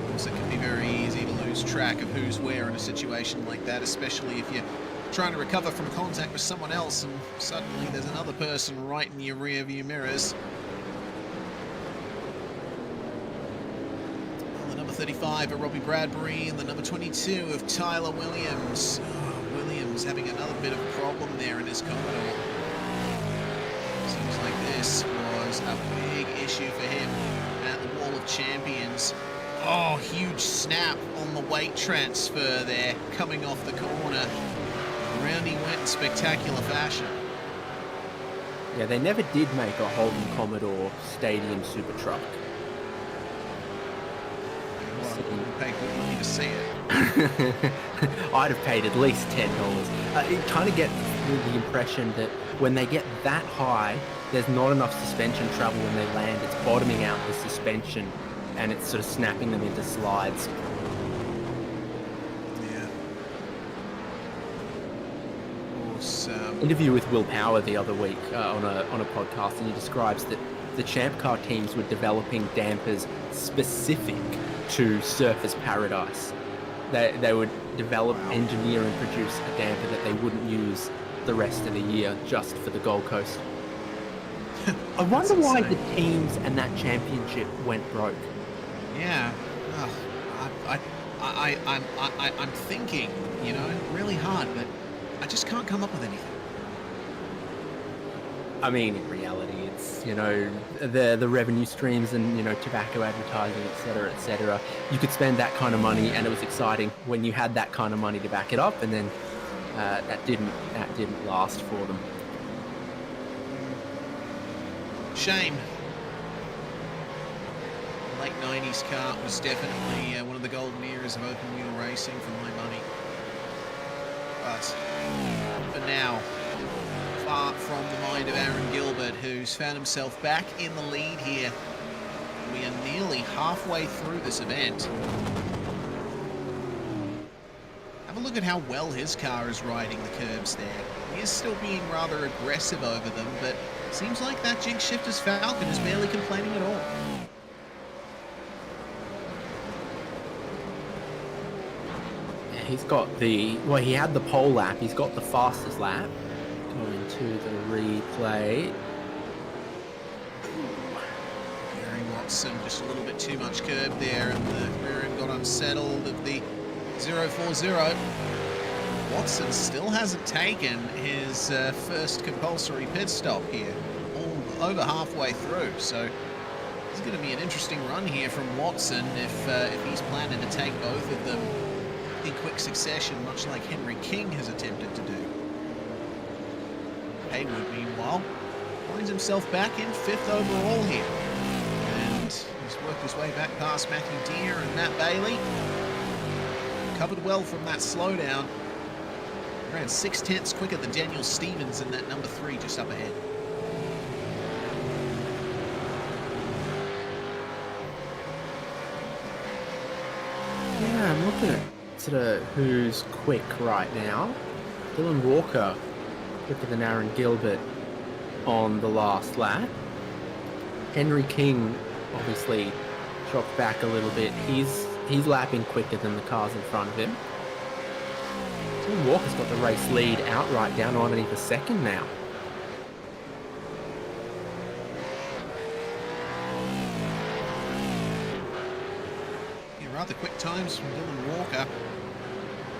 Of course, it can be very easy to lose track of who's where in a situation like that, especially if you're trying to recover from contact with someone else and suddenly there's another person right in your rear view mirrors. Well, the number 35 of Robbie Bradbury and the number 22 of Tyler Williams. Williams having another bit of a problem there in his Commodore. Seems like this was a big issue for him at the Wall of Champions. Oh, huge snap on the weight transfer there, coming off the corner. Around he went in spectacular fashion. Yeah, they never did make a Holden Commodore Stadium Super Truck. Well, pay good money to see it. I'd have paid at least $10. It kind of gets the impression that when they get that high, there's not enough suspension travel when they land. It's bottoming out the suspension, and it's sort of snapping them into slides. Interview with Will Power the other week on a podcast, and he describes that the Champ Car teams were developing dampers specific to Surface Paradise. They would develop, engineer, and produce a damper that they wouldn't use the rest of the year just for the Gold Coast. I wonder That's why insane. the teams and that championship went broke. Yeah. Oh, I'm thinking, you know, really hard, but I just can't come up with anything. I mean, in reality, it's, you know, the revenue streams and, you know, tobacco advertising, et cetera. You could spend that kind of money, and it was exciting when you had that kind of money to back it up, and then that didn't last for them. Shame. Late 90s kart was definitely one of the golden eras of open wheel racing for my money. But for now, far from the mind of Aaron Gilbert, who's found himself back in the lead here. We are nearly halfway through this event. Have a look at how well his car is riding the curbs there. He is still being rather aggressive over them, but seems like that jig shifter's Falcon is barely complaining at all. Yeah, he's got he had the pole lap. He's got the fastest lap. Going to the replay. Gary Watson, just a little bit too much curb there, and the rear end got unsettled at the 040. Watson still hasn't taken his first compulsory pit stop here, over halfway through, so it's going to be an interesting run here from Watson if he's planning to take both of them in quick succession, much like Henry King has attempted to do. Haywood, meanwhile, finds himself back in 5th overall here, and he's worked his way back past Matthew Deere and Matt Bailey. Covered well from that slowdown. Around 0.6 quicker than Daniel Stevens in that number 3 just up ahead. Yeah, I'm looking at sort of who's quick right now. Dylan Walker quicker than Aaron Gilbert on the last lap. Henry King obviously dropped back a little bit. He's lapping quicker than the cars in front of him. Dylan Walker's got the race lead outright down on underneath a second now. Yeah, rather quick times from Dylan Walker.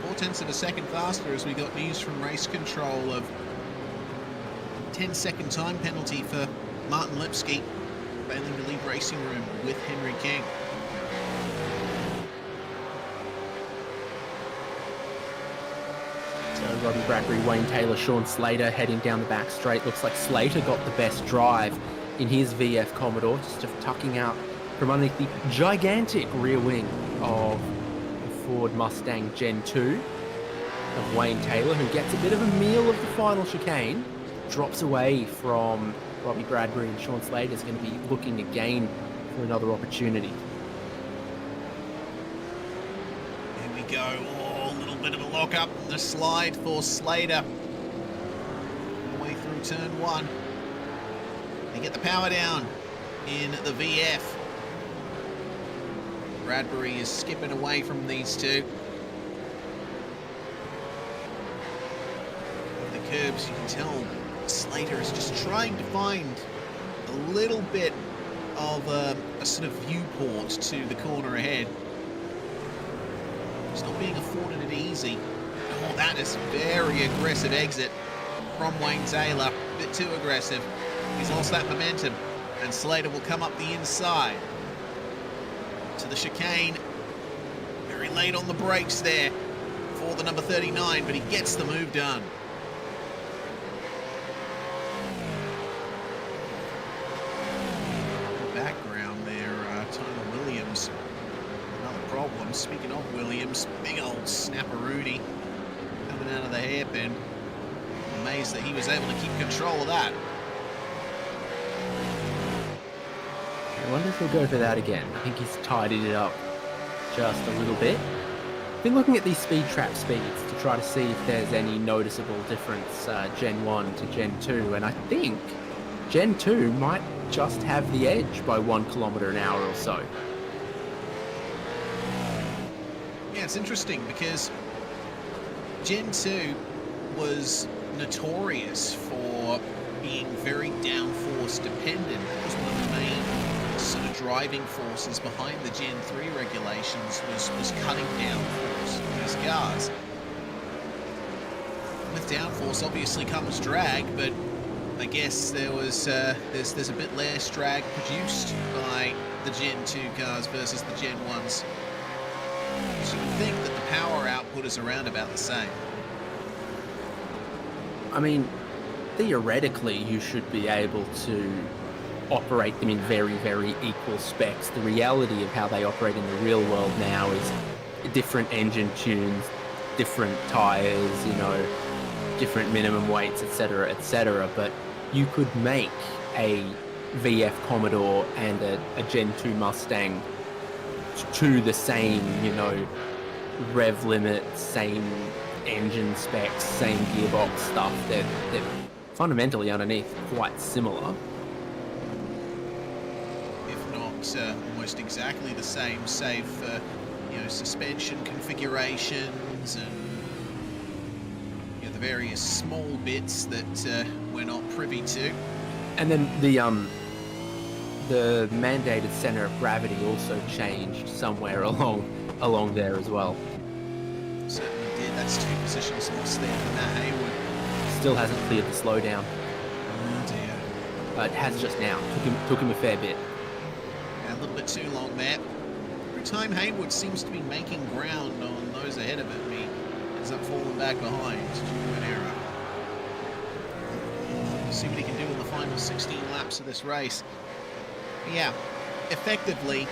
0.4 of a second faster as we got news from race control of 10-second time penalty for Martin Lipsky, failing to leave racing room with Henry King. So Robbie Bradbury, Wayne Taylor, Sean Slater heading down the back straight. Looks like Slater got the best drive in his VF Commodore, just tucking out from underneath the gigantic rear wing of the Ford Mustang Gen 2 of Wayne Taylor, who gets a bit of a meal of the final chicane, drops away from Robbie Bradbury, and Sean Slater is going to be looking again for another opportunity. Here we go. Oh, a little bit of a lock-up in the slide for Slater. All the way through turn 1. They get the power down in the VF. Bradbury is skipping away from these two. With the curbs, you can tell Slater is just trying to find a little bit of a sort of viewport to the corner ahead. It's not being afforded it easy. Oh, that is a very aggressive exit from Wayne Taylor. A bit too aggressive. He's lost that momentum, and Slater will come up the inside to the chicane. Very late on the brakes there for the number 39, but he gets the move done. Background there, Tyler Williams. Another problem. Speaking of Williams, big old snapperoonie coming out of the hairpin. Amazed that he was able to keep control of that. I wonder if he'll go for that again. I think he's tidied it up just a little bit. Been looking at these speed trap speeds to try to see if there's any noticeable difference Gen 1 to Gen 2, and I think Gen 2 might just have the edge by 1 kilometer an hour or so. Yeah, it's interesting because Gen 2 was notorious for being very downforce dependent. That was one of the main sort of driving forces behind the Gen 3 regulations was cutting downforce in these cars. With downforce obviously comes drag, but I guess there's a bit less drag produced by the Gen 2 cars versus the Gen 1s. So you would think that the power output is around about the same. I mean, theoretically, you should be able to operate them in very, very equal specs. The reality of how they operate in the real world now is different engine tunes, different tires, you know, different minimum weights, etc., etc. But you could make a VF Commodore and a Gen 2 Mustang to the same, you know, rev limit, same engine specs, same gearbox stuff. They're fundamentally underneath quite similar. If not almost exactly the same, save for, you know, suspension configurations and the various small bits that we're not privy to. And then the mandated center of gravity also changed somewhere along there as well. Certainly did. That's 2 positions lost there for Matt Haywood. Still hasn't cleared the slowdown. Oh dear. It has just now. Took him a fair bit. Yeah, a little bit too long there. Every time Haywood seems to be making ground on those ahead of him, he ends up falling back behind due to an error. See what he can do in the final 16 laps of this race. Yeah, effectively,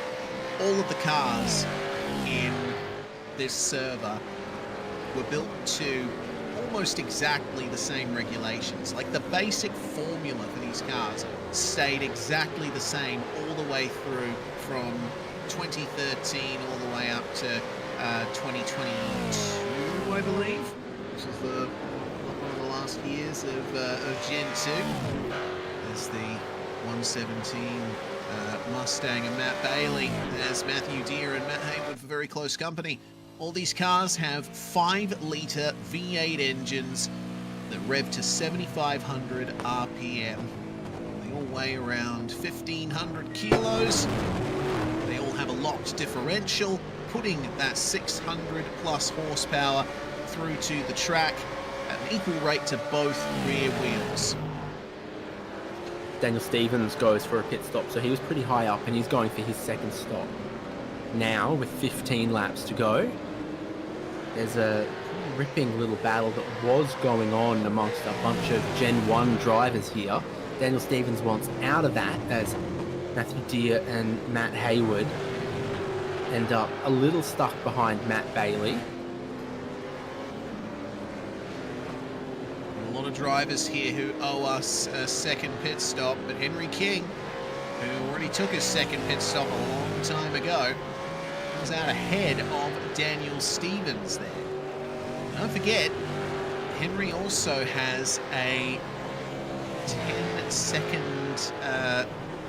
all of the cars in this server were built to almost exactly the same regulations. Like, the basic formula for these cars stayed exactly the same all the way through from 2013 all the way up to 2022, I believe. This is one of the last years of Gen 2. There's the 117 Mustang and Matt Bailey. There's Matthew Deere and Matt Haywood for very close company. All these cars have 5-litre V8 engines that rev to 7,500 RPM. They all weigh around 1,500 kilos. They all have a locked differential, putting that 600 plus horsepower through to the track at an equal rate to both rear wheels. Daniel Stevens goes for a pit stop, so he was pretty high up and he's going for his second stop. Now, with 15 laps to go, there's a ripping little battle that was going on amongst a bunch of Gen 1 drivers here. Daniel Stevens wants out of that as Matthew Deere and Matt Haywood end up a little stuck behind Matt Bailey. A lot of drivers here who owe us a second pit stop, but Henry King, who already took his second pit stop a long time ago, was out ahead of Daniel Stevens there. Don't forget, Henry also has a 10-second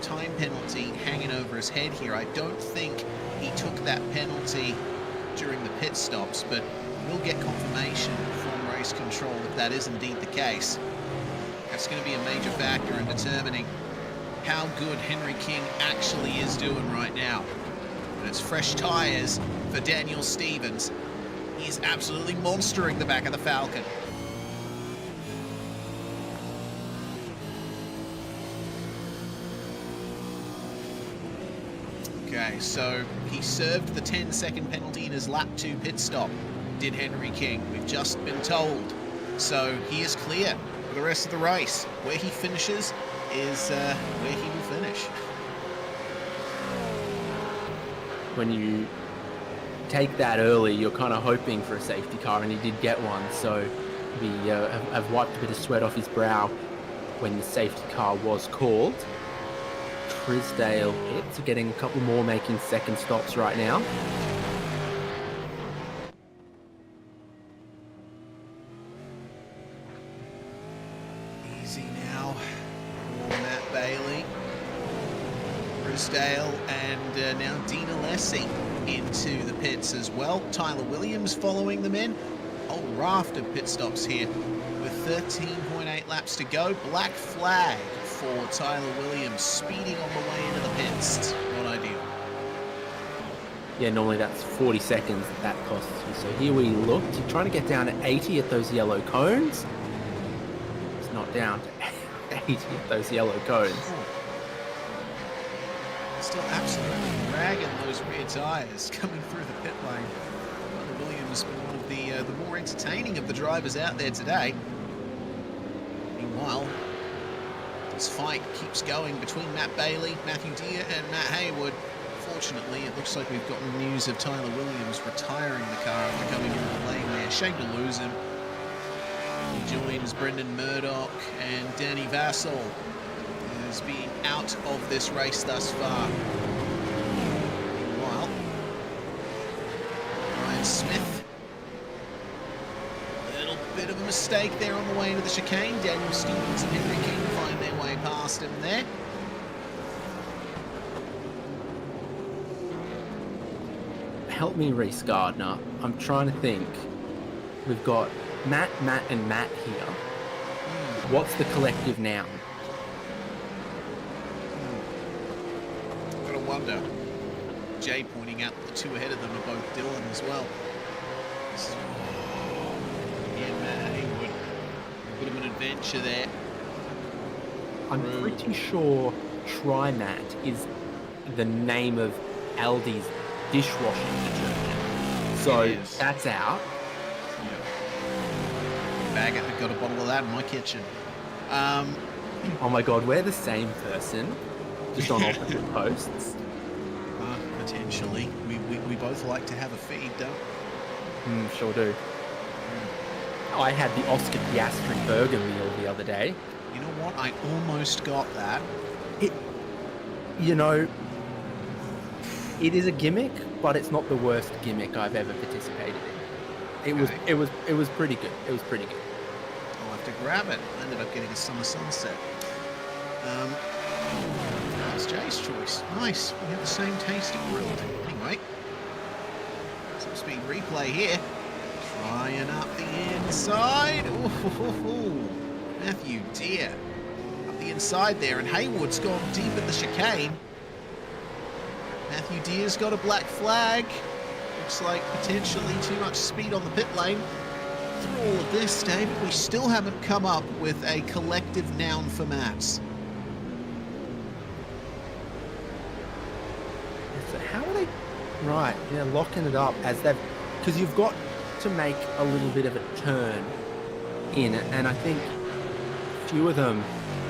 time penalty hanging over his head here. I don't think he took that penalty during the pit stops, but we'll get confirmation from race control if that is indeed the case. That's going to be a major factor in determining how good Henry King actually is doing right now. And it's fresh tyres for Daniel Stevens. He's absolutely monstering the back of the Falcon. Okay, so he served the 10-second penalty in his lap 2 pit stop, did Henry King. We've just been told. So he is clear for the rest of the race. Where he finishes is where he will finish. When you take that early, you're kind of hoping for a safety car, and he did get one. So we have wiped a bit of sweat off his brow when the safety car was called. Trisdale hits, getting a couple more, making second stops right now. Easy now for Matt Bailey. Trisdale and now Dina Lessie into the pits as well. Tyler Williams following them in. Whole raft of pit stops here with 13.8 28 laps to go. Black flag for Tyler Williams, speeding on the way into the pits. Not ideal. Yeah, normally that's 40 seconds that costs you. So here we look. He's trying to get down to 80 at those yellow cones. It's not down to 80 at those yellow cones. Still absolutely dragging those rear tyres coming through the pit lane. Tyler Williams has been one of the more entertaining of the drivers out there today. Meanwhile, this fight keeps going between Matt Bailey, Matthew Deere and Matt Haywood. Fortunately, it looks like we've gotten news of Tyler Williams retiring the car after coming into the lane there. Shame to lose him. He joins Brendan Murdoch and Danny Vassell, who's been out of this race thus far. Meanwhile, Ryan Smith, a little bit of a mistake there on the way into the chicane. Daniel Stevens and Henry King find their way past him there. Help me, Reese Gardner. I'm trying to think. We've got Matt, and Matt here. What's the collective noun? I've got to wonder. Jay pointing out that the two ahead of them are both Dylan as well. Yeah, Matt Haywood. A bit of an adventure there. I'm pretty sure Try Matt is the name of Aldi's dishwashing detergent. So that's out. Baggett had got a bottle of that in my kitchen. Oh my god, we're the same person, just on opposite posts. Potentially. We both like to have a feed, don't we? Sure do. I had the Oscar Piastri burger meal the other day. You know what? I almost got that. It is a gimmick, but it's not the worst gimmick I've ever participated in. It was pretty good. It was pretty good. I'll have to grab it. I ended up getting a summer sunset. That's Jay's choice. Nice. We have the same taste of grilled. Anyway, some speed replay here. Trying up the inside. Ooh, Matthew Deere up the inside there, and Haywood's gone deep at the chicane. Matthew Deere's got a black flag. Looks like potentially too much speed on the pit lane. Through all of this, David, we still haven't come up with a collective noun for Mats. So how are they? Right, yeah, locking it up as they've, because you've got to make a little bit of a turn in, and I think a few of them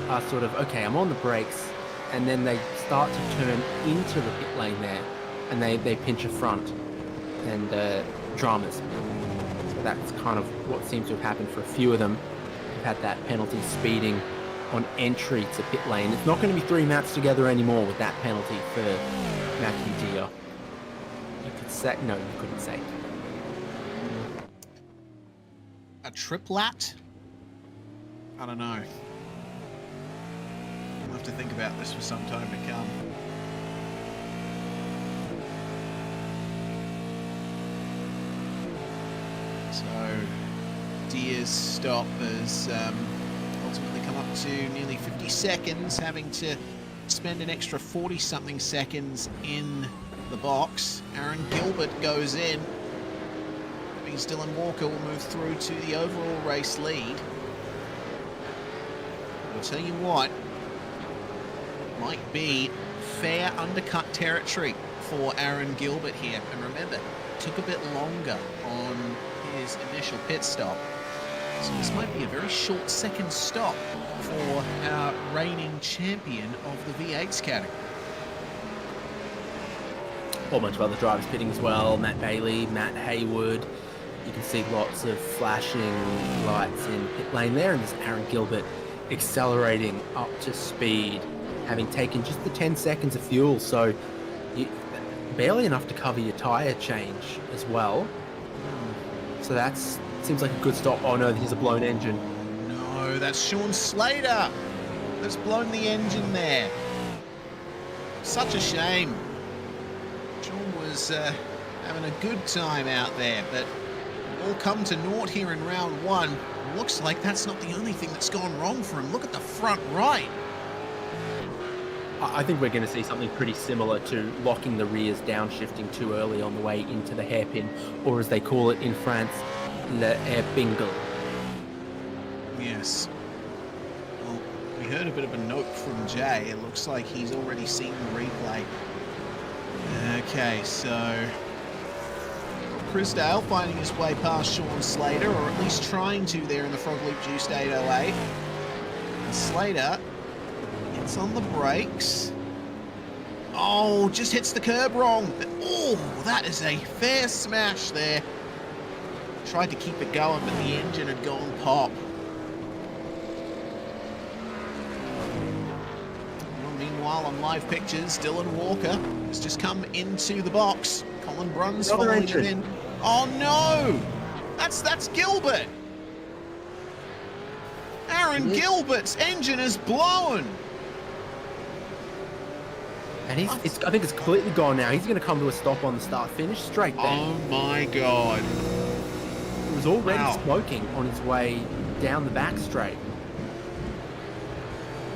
are sort of, okay, I'm on the brakes, and then they start to turn into the pit lane there, and they pinch a front and dramas. So that's kind of what seems to have happened for a few of them. They've had that penalty speeding on entry to pit lane. It's not going to be 3 mats together anymore with that penalty for Matthew Deere. You could say, no, you couldn't say. A triplat? I don't know. We'll have to think about this for some time to come. So, Deere's stop has ultimately come up to nearly 50 seconds, having to spend an extra 40-something seconds in the box. Aaron Gilbert goes in. That means Dylan Walker will move through to the overall race lead. I'll tell you what, might be fair undercut territory for Aaron Gilbert here. And remember, it took a bit longer on his initial pit stop. So this might be a very short second stop for our reigning champion of the V8s category. A whole bunch of other drivers pitting as well. Matt Bailey, Matt Haywood. You can see lots of flashing lights in pit lane there, and there's Aaron Gilbert accelerating up to speed, having taken just the 10 seconds of fuel, so barely enough to cover your tyre change as well. So that seems like a good stop. Oh no, here's a blown engine. No, that's Sean Slater that's blown the engine there. Such a shame. Sean was having a good time out there, but all come to naught here in round one. Looks like that's not the only thing that's gone wrong for him. Look at the front right. I think we're going to see something pretty similar to locking the rears downshifting too early on the way into the hairpin, or as they call it in France, le hairpingle. Yes. Well, we heard a bit of a note from Jay. It looks like he's already seen the replay. Okay, so Chris Dale finding his way past Sean Slater, or at least trying to there in the Frog Loop Juiced 808. And Slater gets on the brakes. Oh, just hits the curb wrong. But, oh, that is a fair smash there. Tried to keep it going, but the engine had gone pop. Well, meanwhile, on live pictures, Dylan Walker has just come into the box. Colin Bruns following him in. Oh no! That's Gilbert! Aaron Gilbert's engine is blown! And I think it's completely gone now. He's going to come to a stop on the start-finish straight there. Oh my god. He was already smoking on his way down the back straight.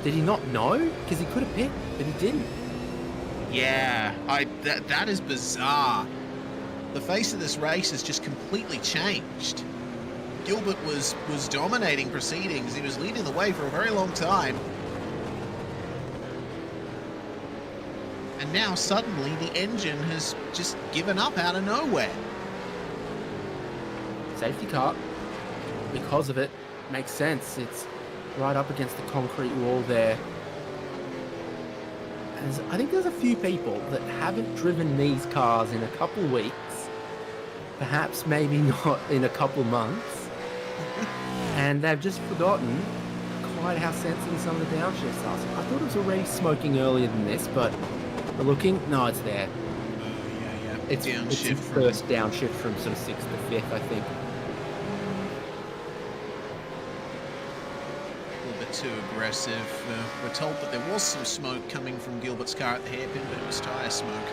Did he not know? Because he could have pit, but he didn't. Yeah, that is bizarre. The face of this race has just completely changed. Gilbert was dominating proceedings. He was leading the way for a very long time. And now suddenly the engine has just given up out of nowhere. Safety car, because of it, makes sense. It's right up against the concrete wall there. And I think there's a few people that haven't driven these cars in a couple of weeks, perhaps maybe not in a couple of months, and they've just forgotten quite how sensitive some of the downshifts are. So I thought it was already smoking earlier than this, but we're looking, no, it's there. Yeah. It's the first downshift from sort of 6th to 5th, I think. Too aggressive. We're told that there was some smoke coming from Gilbert's car at the hairpin, but it was tyre smoke.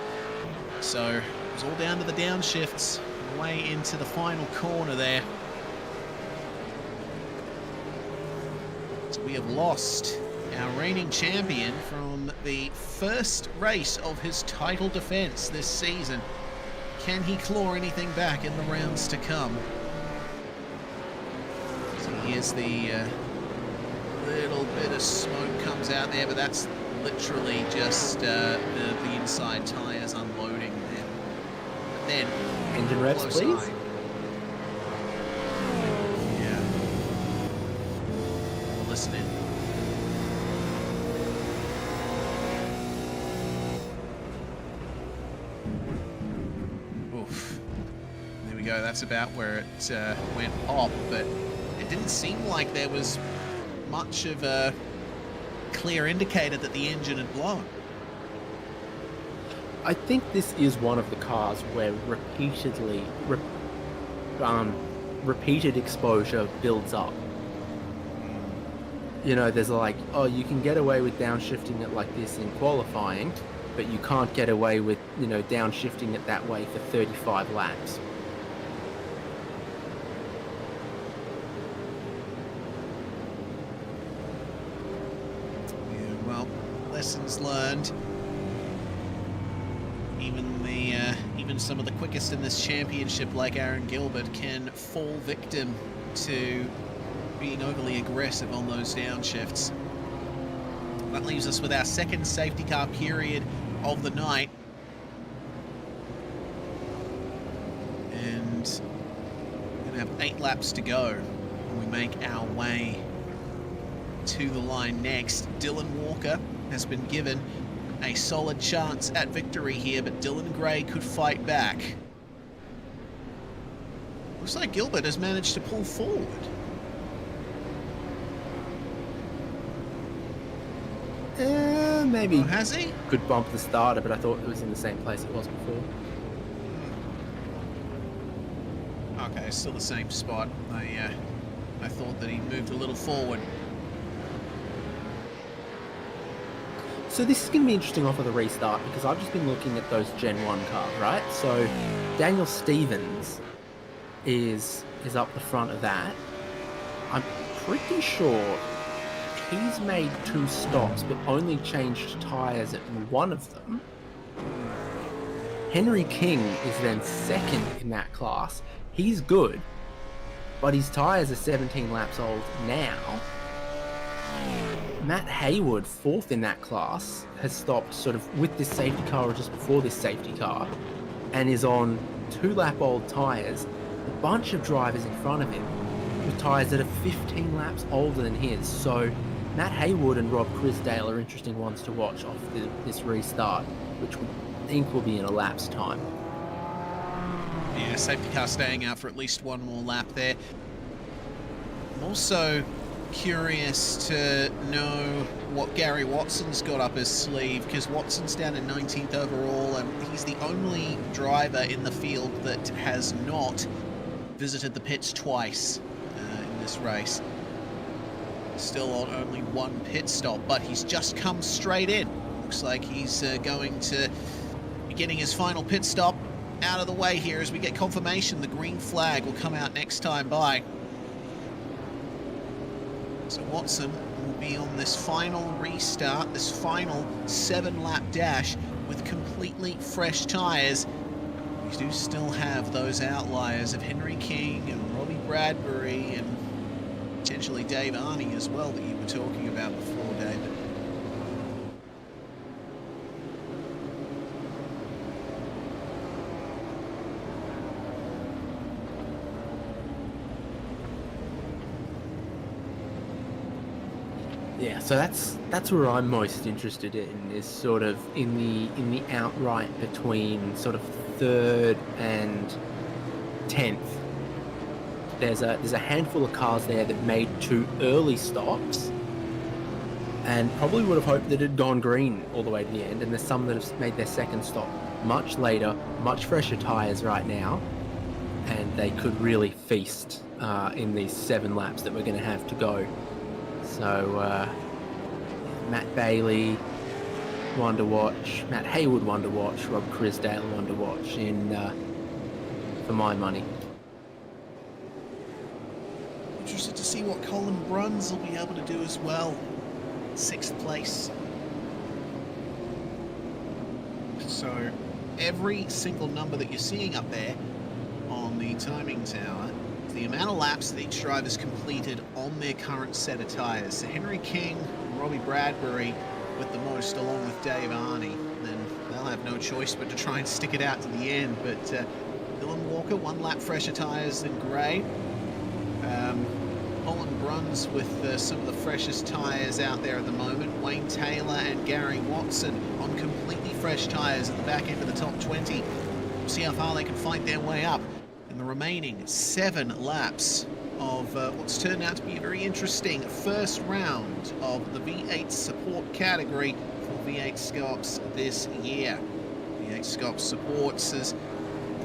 So it was all down to the downshifts, way into the final corner there. So we have lost our reigning champion from the first race of his title defense this season. Can he claw anything back in the rounds to come? So here's the little bit of smoke comes out there, but that's literally just the inside tyres unloading there. But then engine revs, please. Yeah. Listen in. Oof. There we go. That's about where it went pop, but it didn't seem like there was much of a clear indicator that the engine had blown. I think this is one of the cars where repeated exposure builds up. You know, there's like, oh, you can get away with downshifting it like this in qualifying, but you can't get away with, you know, downshifting it that way for 35 laps. Lessons learned. Even some of the quickest in this championship, like Aaron Gilbert, can fall victim to being overly aggressive on those downshifts. That leaves us with our second safety car period of the night. And we're gonna have 8 laps to go when we make our way to the line next. Dylan Walker has been given a solid chance at victory here, but Dylan Gray could fight back. Looks like Gilbert has managed to pull forward. Maybe. Oh, has he? Could bump the starter, but I thought it was in the same place it was before. Okay, still the same spot. I thought that he moved a little forward. So this is going to be interesting off of the restart, because I've just been looking at those Gen 1 cars, right? So Daniel Stevens is is up the front of that. I'm pretty sure he's made 2 stops, but only changed tyres at one of them. Henry King is then second in that class. He's good, but his tyres are 17 laps old now. Matt Haywood, fourth in that class, has stopped sort of with this safety car or just before this safety car and is on 2-lap-old tyres. A bunch of drivers in front of him with tyres that are 15 laps older than his. So Matt Haywood and Rob Crisdale are interesting ones to watch off this restart, which we think will be in a lap's time. Yeah, safety car staying out for at least one more lap there. I'm also curious to know what Gary Watson's got up his sleeve, because Watson's down in 19th overall, and he's the only driver in the field that has not visited the pits twice in this race. Still on only 1 pit stop, but he's just come straight in. Looks like he's going to be getting his final pit stop out of the way here as we get confirmation the green flag will come out next time by. So Watson will be on this final restart, this final 7-lap dash with completely fresh tyres. We do still have those outliers of Henry King and Robbie Bradbury and potentially Dave Arney as well that you were talking about before, David. Yeah, so that's where I'm most interested in, is sort of in the outright between sort of 3rd and 10th. There's a handful of cars there that made 2 early stops and probably would have hoped that it had gone green all the way to the end, and there's some that have made their second stop much later, much fresher tyres right now, and they could really feast in these 7 laps that we're going to have to go. So Matt Bailey, one to watch. Matt Haywood, one to watch. Rob Crisdale, one to watch. For my money. Interested to see what Colin Bruns will be able to do as well. 6th place. So every single number that you're seeing up there on the timing tower, the amount of laps that each driver's completed on their current set of tyres. So Henry King and Robbie Bradbury with the most, along with Dave Arney. Then they'll have no choice but to try and stick it out to the end. But Dylan Walker, 1 lap fresher tyres than Gray. Colin Bruns with some of the freshest tyres out there at the moment. Wayne Taylor and Gary Watson on completely fresh tyres at the back end of the top 20. We'll see how far they can fight their way up in the remaining 7 laps of what's turned out to be a very interesting first round of the V8 support category for V8SCOPS this year. V8SCOPS supports has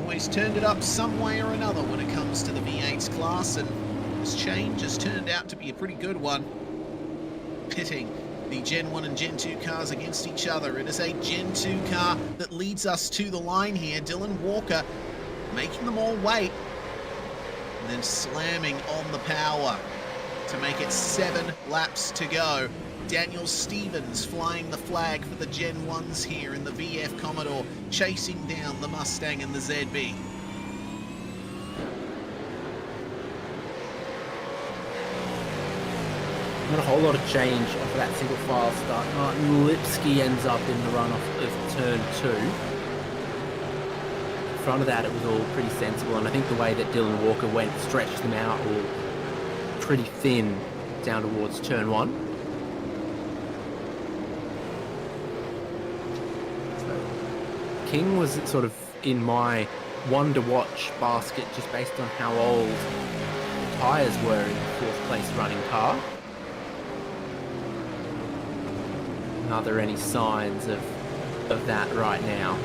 always turned it up some way or another when it comes to the V8s class, and this change has turned out to be a pretty good one, pitting the Gen 1 and Gen 2 cars against each other. It is a Gen 2 car that leads us to the line here. Dylan Walker making them all wait, and then slamming on the power to make it 7 laps to go. Daniel Stevens flying the flag for the Gen 1s here in the VF Commodore, chasing down the Mustang and the ZB. Not a whole lot of change off of that single file start. Martin Lipsky ends up in the runoff of turn 2. In front of that, it was all pretty sensible, and I think the way that Dylan Walker went, stretched them out all pretty thin down towards turn 1. So King was sort of in my one to watch basket just based on how old the tyres were in the 4th place running car. Are there any signs of that right now?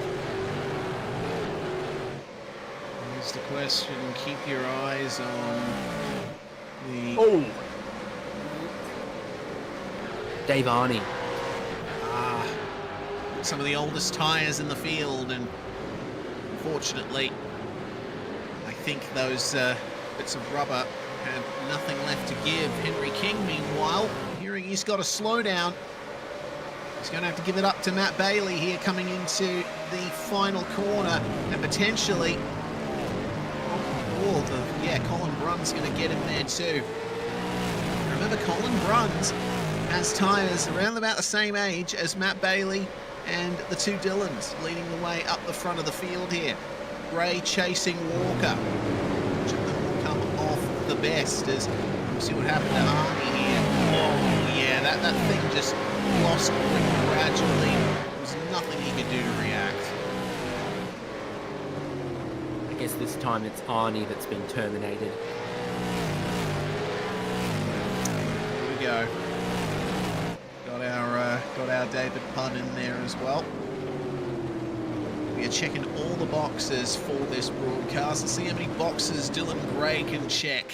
Here's the question. Keep your eyes on the... Oh! Dave Arney. Some of the oldest tyres in the field, and unfortunately, I think those bits of rubber have nothing left to give. Henry King, meanwhile, hearing he's got a slowdown. He's going to have to give it up to Matt Bailey here coming into the final corner, and potentially, Colin Brunn's going to get him there too. Remember, Colin Bruns has tyres around about the same age as Matt Bailey and the two Dylans, leading the way up the front of the field here. Gray chasing Walker. Which of them will come off the best as we see what happened to Arnie here. Oh yeah, that thing just lost grip gradually. There was nothing he could do to react. I guess this time it's Arnie that's been terminated. Here we go. Got our David Punn in there as well. We are checking all the boxes for this broadcast. Let's see how many boxes Dylan Gray can check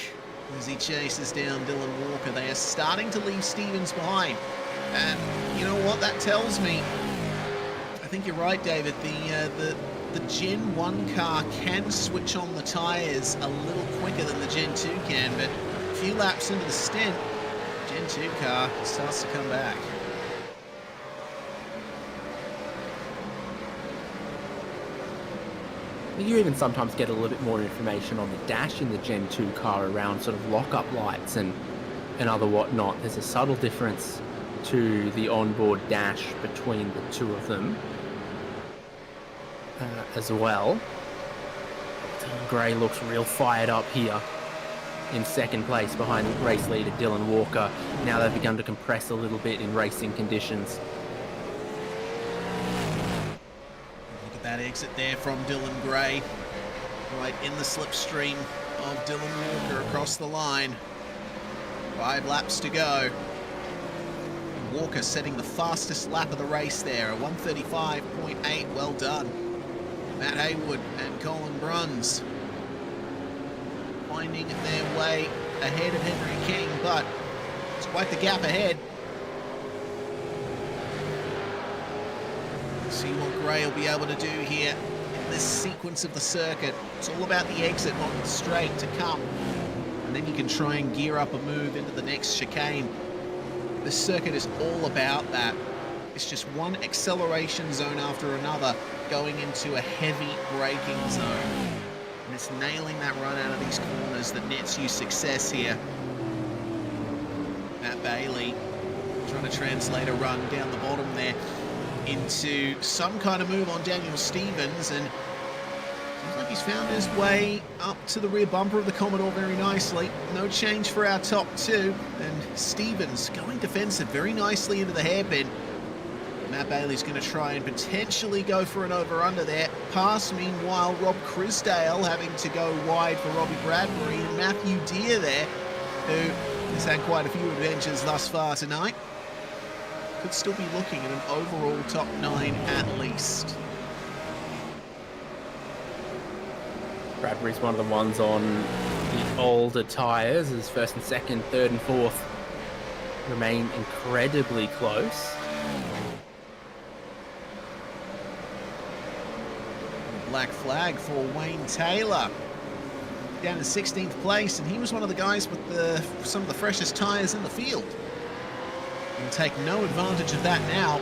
as he chases down Dylan Walker. They are starting to leave Stevens behind. And you know what that tells me? I think you're right, David. The Gen 1 car can switch on the tyres a little quicker than the Gen 2 can, but a few laps into the stint, Gen 2 car starts to come back. You even sometimes get a little bit more information on the dash in the Gen 2 car around sort of lock-up lights and other whatnot. There's a subtle difference to the onboard dash between the two of them as well. Gray looks real fired up here in second place behind race leader Dylan Walker. Now they've begun to compress a little bit in racing conditions. That exit there from Dylan Gray, right in the slipstream of Dylan Walker across the line. 5 laps to go. Walker setting the fastest lap of the race there, a 1:35.8. Well done. Matt Haywood and Colin Bruns finding their way ahead of Henry King, but it's quite the gap ahead. See what Gray will be able to do here in this sequence of the circuit. It's all about the exit, not the straight to come. And then you can try and gear up a move into the next chicane. This circuit is all about that. It's just one acceleration zone after another going into a heavy braking zone. And it's nailing that run out of these corners that nets you success here. Matt Bailey trying to translate a run down the bottom there into some kind of move on Daniel Stevens, and seems like he's found his way up to the rear bumper of the Commodore very nicely. No change for our top two, and Stevens going defensive very nicely into the hairpin. Matt Bailey's going to try and potentially go for an over-under there. Pass, meanwhile, Rob Crisdale having to go wide for Robbie Bradbury, and Matthew Deere there, who has had quite a few adventures thus far tonight. Could still be looking at an overall top 9 at least. Bradbury's one of the ones on the older tyres. His first and second, third and fourth remain incredibly close. Black flag for Wayne Taylor. Down in 16th place, and he was one of the guys with some of the freshest tyres in the field. Will take no advantage of that now.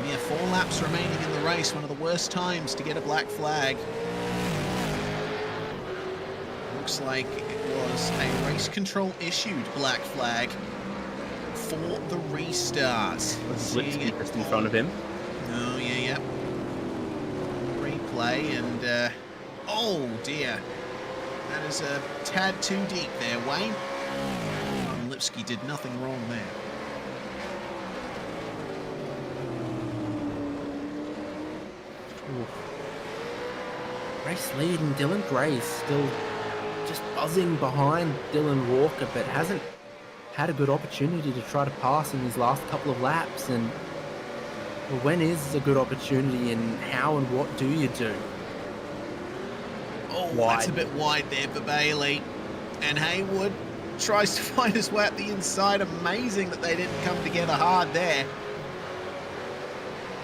Mere 4 laps remaining in the race, one of the worst times to get a black flag. Looks like it was a race control issued black flag for the restart. Seeing it just in front of him. Oh yeah. Replay and oh dear, that is a tad too deep there, Wayne. Lipsky did nothing wrong there. Ooh. Race lead, and Dylan Gray is still just buzzing behind Dylan Walker, but hasn't had a good opportunity to try to pass in these last couple of laps. And well, when is a good opportunity, and how and what do you do? Oh, wide. That's a bit wide there for Bailey. And Haywood tries to find his way up the inside. Amazing that they didn't come together hard there.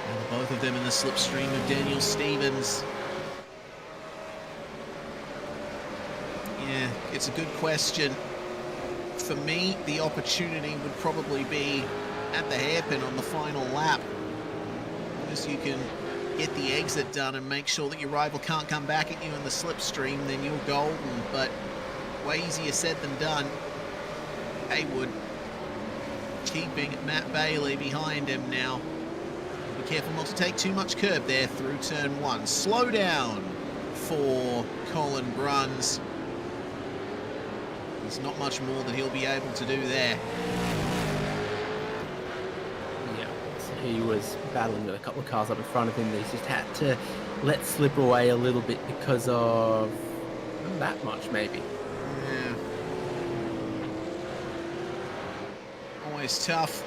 And both of them in the slipstream of Daniel Stevens. Yeah, it's a good question. For me, the opportunity would probably be at the hairpin on the final lap. Because you can get the exit done and make sure that your rival can't come back at you in the slipstream, then you're golden. But way easier said than done. Haywood keeping Matt Bailey behind him now. Be careful not to take too much curb there through turn 1. Slow down for Colin Bruns. There's not much more that he'll be able to do there. Yeah, so he was battling with a couple of cars up in front of him. He's just had to let slip away a little bit because of not that much, maybe. Yeah. Always tough.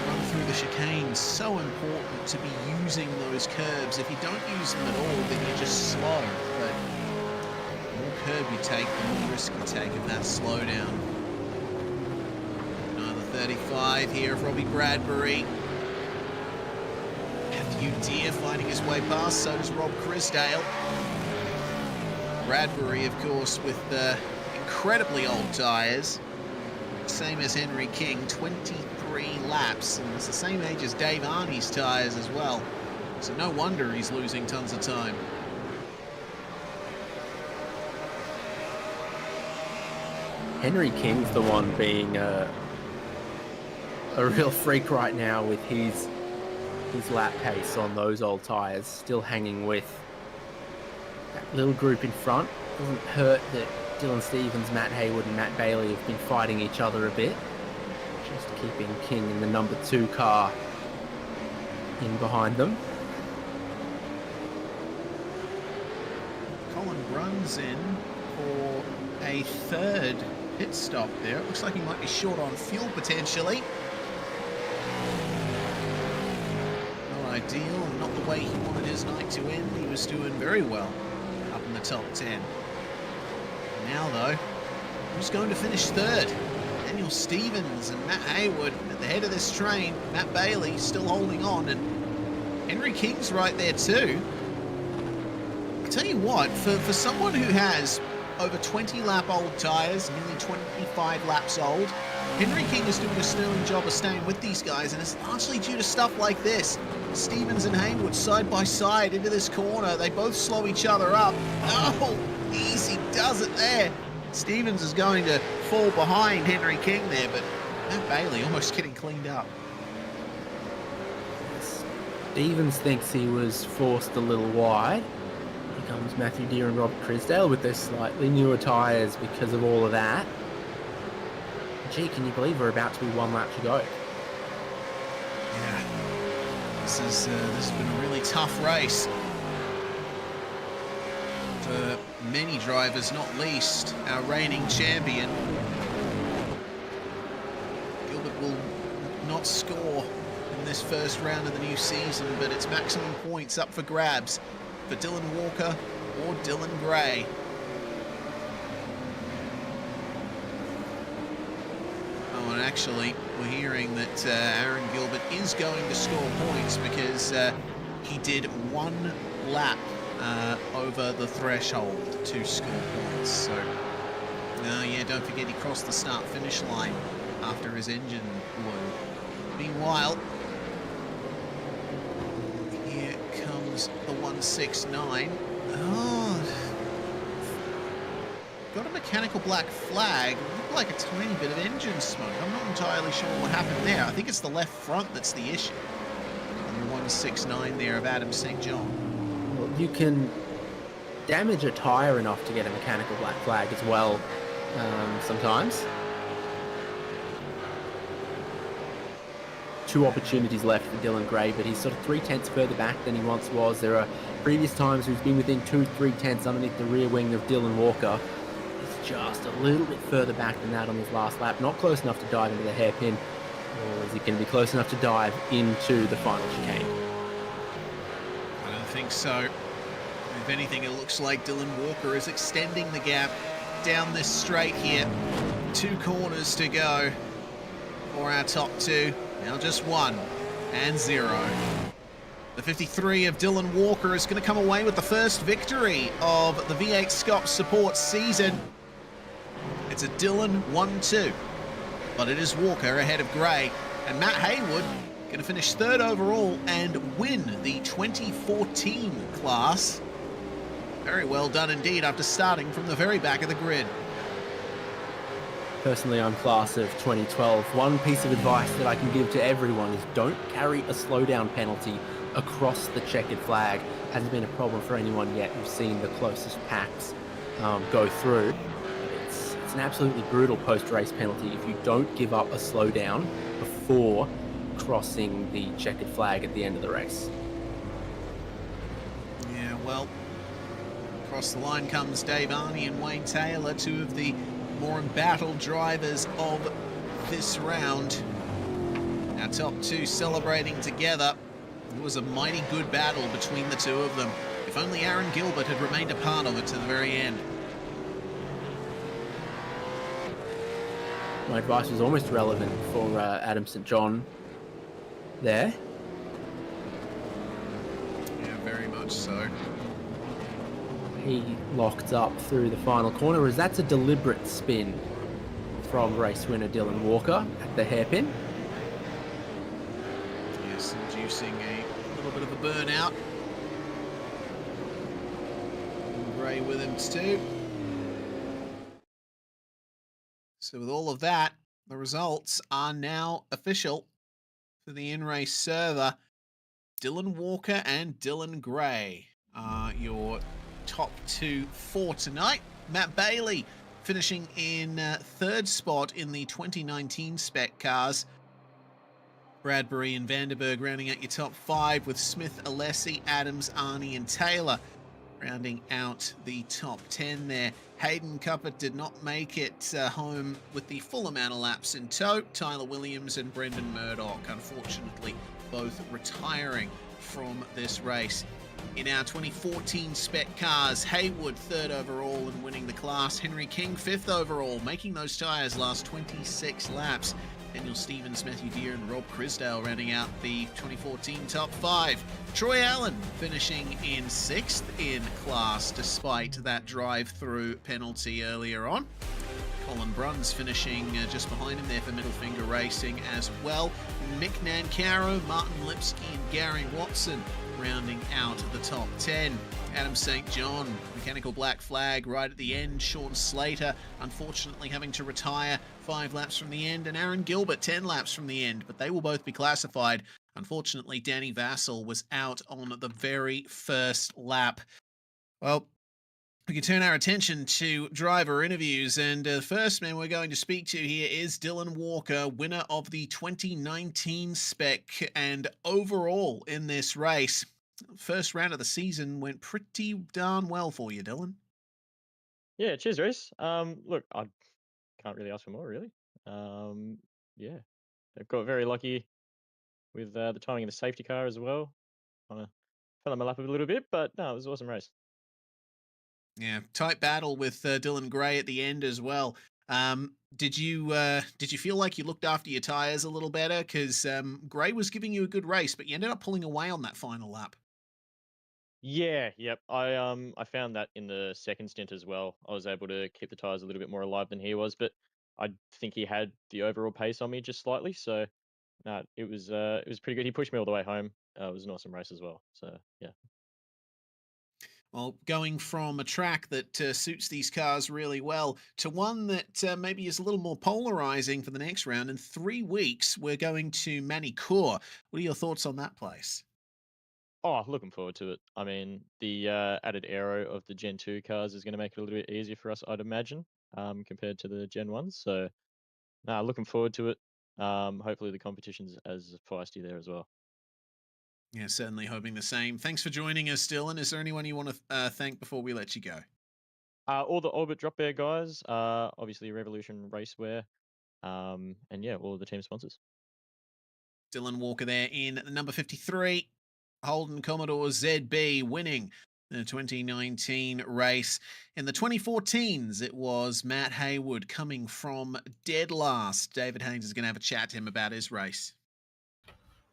Run through the chicane, so important to be using those curbs. If you don't use them at all, then you're just slow. But the more curb you take, the more risk you take of that slowdown. Another 35 here of Robbie Bradbury. Matthew Deere finding his way past, so does Rob Crisdale. Bradbury, of course, with the incredibly old tyres, same as Henry King, 23 laps, and it's the same age as Dave Arney's tyres as well, so no wonder he's losing tons of time. Henry King's the one being a real freak right now with his lap pace on those old tyres, still hanging with that little group in front. Doesn't hurt that Dylan Stevens, Matt Haywood and Matt Bailey have been fighting each other a bit. Just keeping King in the number 2 car in behind them. Colin Bruns in for a 3rd pit stop there. It looks like he might be short on fuel potentially. Not ideal, and not the way he wanted his night to end. He was doing very well up in the top 10. Now though, who's going to finish 3rd? Daniel Stevens and Matt Haywood at the head of this train. Matt Bailey still holding on, and Henry King's right there too. I tell you what, for someone who has over 20 lap old tyres, nearly 25 laps old, Henry King is doing a sterling job of staying with these guys, and it's largely due to stuff like this. Stevens and Haywood side by side into this corner. They both slow each other up. Oh, easy does it there. Stevens is going to fall behind Henry King there, but Matt Bailey almost getting cleaned up. Stevens thinks he was forced a little wide. Here comes Matthew Deere and Rob Crisdale with their slightly newer tyres because of all of that. Gee, can you believe we're about to be 1 lap to go? Yeah, this has been a really tough race for many drivers, not least our reigning champion. Gilbert will not score in this first round of the new season, but it's maximum points up for grabs for Dylan Walker or Dylan Gray. Oh, and actually, we're hearing that Aaron Gilbert is going to score points because he did 1 lap over the threshold to score points. So, yeah, don't forget he crossed the start-finish line after his engine blew. Meanwhile, here comes the 169. Oh, got a mechanical black flag. Looked like a tiny bit of engine smoke. I'm not entirely sure what happened there. I think it's the left front that's the issue. On the 169 there of Adam St. John. Well, you can damage a tyre enough to get a mechanical black flag as well, sometimes. 2 opportunities left for Dylan Gray, but he's sort of 3/10 further back than he once was. There are previous times where he's been within 2-3 tenths underneath the rear wing of Dylan Walker. He's just a little bit further back than that on his last lap. Not close enough to dive into the hairpin, or is he going to be close enough to dive into the final chicane? I don't think so. If anything, it looks like Dylan Walker is extending the gap down this straight here. 2 corners to go for our top 2. Now just 1 and 0. The 53 of Dylan Walker is going to come away with the first victory of the V8SCOPS support season. It's a Dylan 1-2, but it is Walker ahead of Gray, and Matt Haywood going to finish third overall and win the 2014 class. Very well done indeed after starting from the very back of the grid. Personally, I'm class of 2012. One piece of advice that I can give to everyone is don't carry a slowdown penalty across the checkered flag. Hasn't been a problem for anyone yet. We've seen the closest packs go through. It's an absolutely brutal post-race penalty if you don't give up a slowdown before crossing the checkered flag at the end of the race. Yeah, well, across the line comes Dave Arney and Wayne Taylor, two of the more embattled drivers of this round. Our top two celebrating together. It was a mighty good battle between the two of them. If only Aaron Gilbert had remained a part of it to the very end. My advice was almost relevant for Adam St. John there. Yeah, very much so. He locked up through the final corner as that's a deliberate spin from race winner Dylan Walker at the hairpin. Yes, inducing a little bit of a burnout. Gray with him too. So with all of that, the results are now official for the in-race server. Dylan Walker and Dylan Gray are your top two for tonight. Matt Bailey finishing in third spot in the 2019 spec cars. Bradbury and Vanderberg rounding out your top five, with Smith, Alessi, Adams, Arney and Taylor rounding out the top 10 there. Hayden Cuppert did not make it home with the full amount of laps in tow. Tyler Williams and Brendan Murdoch, unfortunately, both retiring from this race. In our 2014 spec cars, Haywood third overall and winning the class. Henry King fifth overall, making those tyres last 26 laps. Daniel Stevens, Matthew Deere and Rob Crisdale rounding out the 2014 top five. Troy Allen finishing in sixth in class despite that drive-through penalty earlier on. Colin Bruns finishing just behind him there for Middle Finger Racing as well. Mick Nancaro, Martin Lipsky and Gary Watson rounding out the top 10. Adam St. John, mechanical black flag right at the end. Sean Slater, unfortunately having to retire 5 laps from the end. And Aaron Gilbert, 10 laps from the end. But they will both be classified. Unfortunately, Danny Vassell was out on the very first lap. Well, we can turn our attention to driver interviews, and the first man we're going to speak to here is Dylan Walker, winner of the 2019 spec and overall in this race. First round of the season went pretty darn well for you, Dylan. Yeah, cheers, Reese. Look, I can't really ask for more, really. Yeah, I got very lucky with the timing of the safety car as well. Kind of fell on my lap a little bit, but no, it was an awesome race. Yeah, tight battle with Dylan Gray at the end as well. Did you feel like you looked after your tires a little better? Because Gray was giving you a good race, but you ended up pulling away on that final lap. Yeah, yep. I found that in the second stint as well. I was able to keep the tires a little bit more alive than he was, but I think he had the overall pace on me just slightly. So no, it was pretty good. He pushed me all the way home. It was an awesome race as well. So yeah. Well, going from a track that suits these cars really well to one that maybe is a little more polarizing for the next round. In 3 weeks, we're going to Manicourt. What are your thoughts on that place? Oh, looking forward to it. I mean, the added aero of the Gen 2 cars is going to make it a little bit easier for us, I'd imagine, compared to the Gen 1s. So, nah, looking forward to it. Hopefully the competition's as feisty there as well. Yeah, certainly hoping the same. Thanks for joining us, Dylan. Is there anyone you want to thank before we let you go? All the Orbit Drop Bear guys, obviously Revolution Racewear, and yeah, all of the team sponsors. Dylan Walker there in number 53. Holden Commodore ZB winning the 2019 race. In the 2014s, it was Matt Haywood coming from dead last. David Haynes is going to have a chat to him about his race.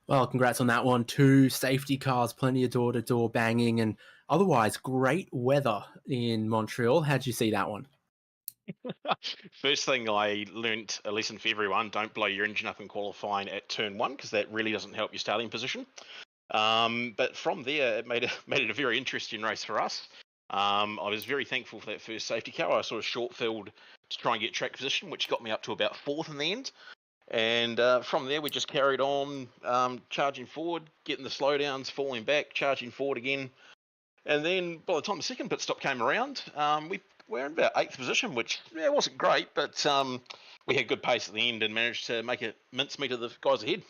Well, congrats on that one. Two safety cars, plenty of door-to-door banging, and otherwise great weather in Montreal. How'd you see that one? First thing I learnt a lesson for everyone: don't blow your engine up in qualifying at turn one because that really doesn't help your starting position. But from there, it made it a very interesting race for us. I was very thankful for that first safety car. I sort of short filled to try and get track position, which got me up to about fourth in the end. And from there, we just carried on charging forward, getting the slowdowns, falling back, charging forward again. And then by the time the second pit stop came around, we were in about eighth position, which wasn't great, but we had good pace at the end and managed to make a mincemeat of the guys ahead.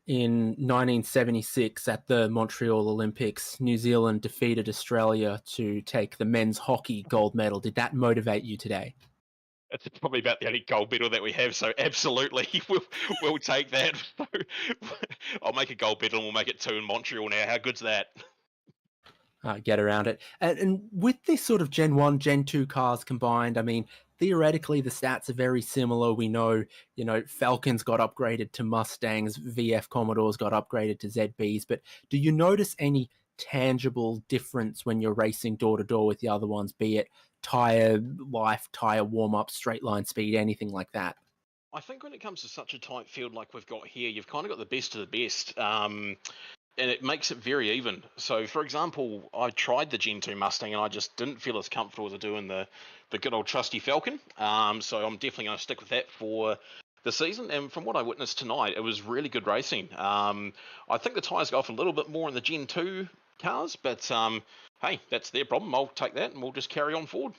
In 1976 at the Montreal Olympics, New Zealand defeated Australia to take the men's hockey gold medal. Did that motivate you today? It's probably about the only gold medal that we have, so absolutely, we'll take that. So, I'll make a gold medal and we'll make it two in Montreal now. How good's that? Get around it. And with this sort of Gen 1, Gen 2 cars combined, I mean, theoretically, the stats are very similar. We know, Falcons got upgraded to Mustangs, VF Commodores got upgraded to ZBs, but do you notice any tangible difference when you're racing door to door with the other ones, be it tire life, tire warm up, straight line speed, anything like that? I think when it comes to such a tight field like we've got here, you've kind of got the best of the best. And it makes it very even. So, for example, I tried the Gen 2 Mustang and I just didn't feel as comfortable as I do in the good old trusty Falcon. So I'm definitely going to stick with that for the season. And from what I witnessed tonight, it was really good racing. I think the tyres go off a little bit more in the Gen 2 cars, but hey, that's their problem. I'll take that and we'll just carry on forward.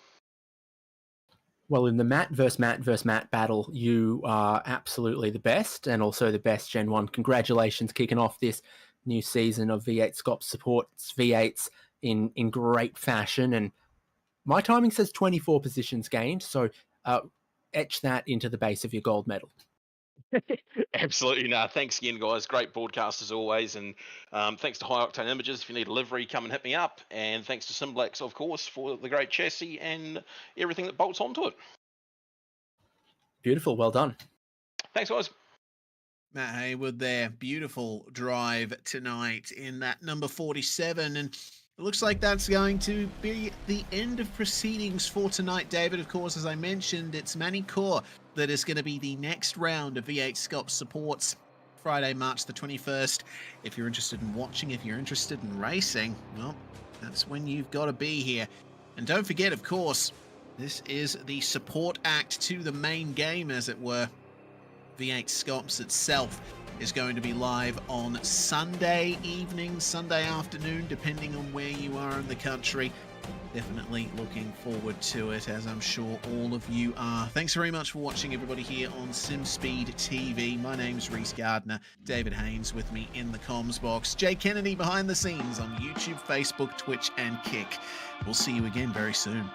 Well, in the Matt versus Matt battle, you are absolutely the best and also the best Gen 1. Congratulations kicking off this new season of V8SCOPS supports V8s in great fashion. And my timing says 24 positions gained, so etch that into the base of your gold medal. Absolutely. No, thanks again, guys. Great broadcast as always. And thanks to High Octane Images. If you need a livery, come and hit me up. And thanks to Simblacks, of course, for the great chassis and everything that bolts onto it. Beautiful. Well done. Thanks, guys. Matt Haywood there. Beautiful drive tonight in that number 47. And it looks like that's going to be the end of proceedings for tonight, David. Of course, as I mentioned, it's Manicourt that is going to be the next round of V8SCOPS supports. Friday, March the 21st. If you're interested in watching, if you're interested in racing, well, that's when you've got to be here. And don't forget, of course, this is the support act to the main game, as it were. V8SCOPS itself is going to be live on Sunday evening, Sunday afternoon, depending on where you are in the country. Definitely looking forward to it, as I'm sure all of you are. Thanks very much for watching, everybody, here on SimSpeed TV. My name's Reese Gardner. David Haynes with me in the comms box. Jay Kennedy behind the scenes on YouTube, Facebook, Twitch, and Kick. We'll see you again very soon.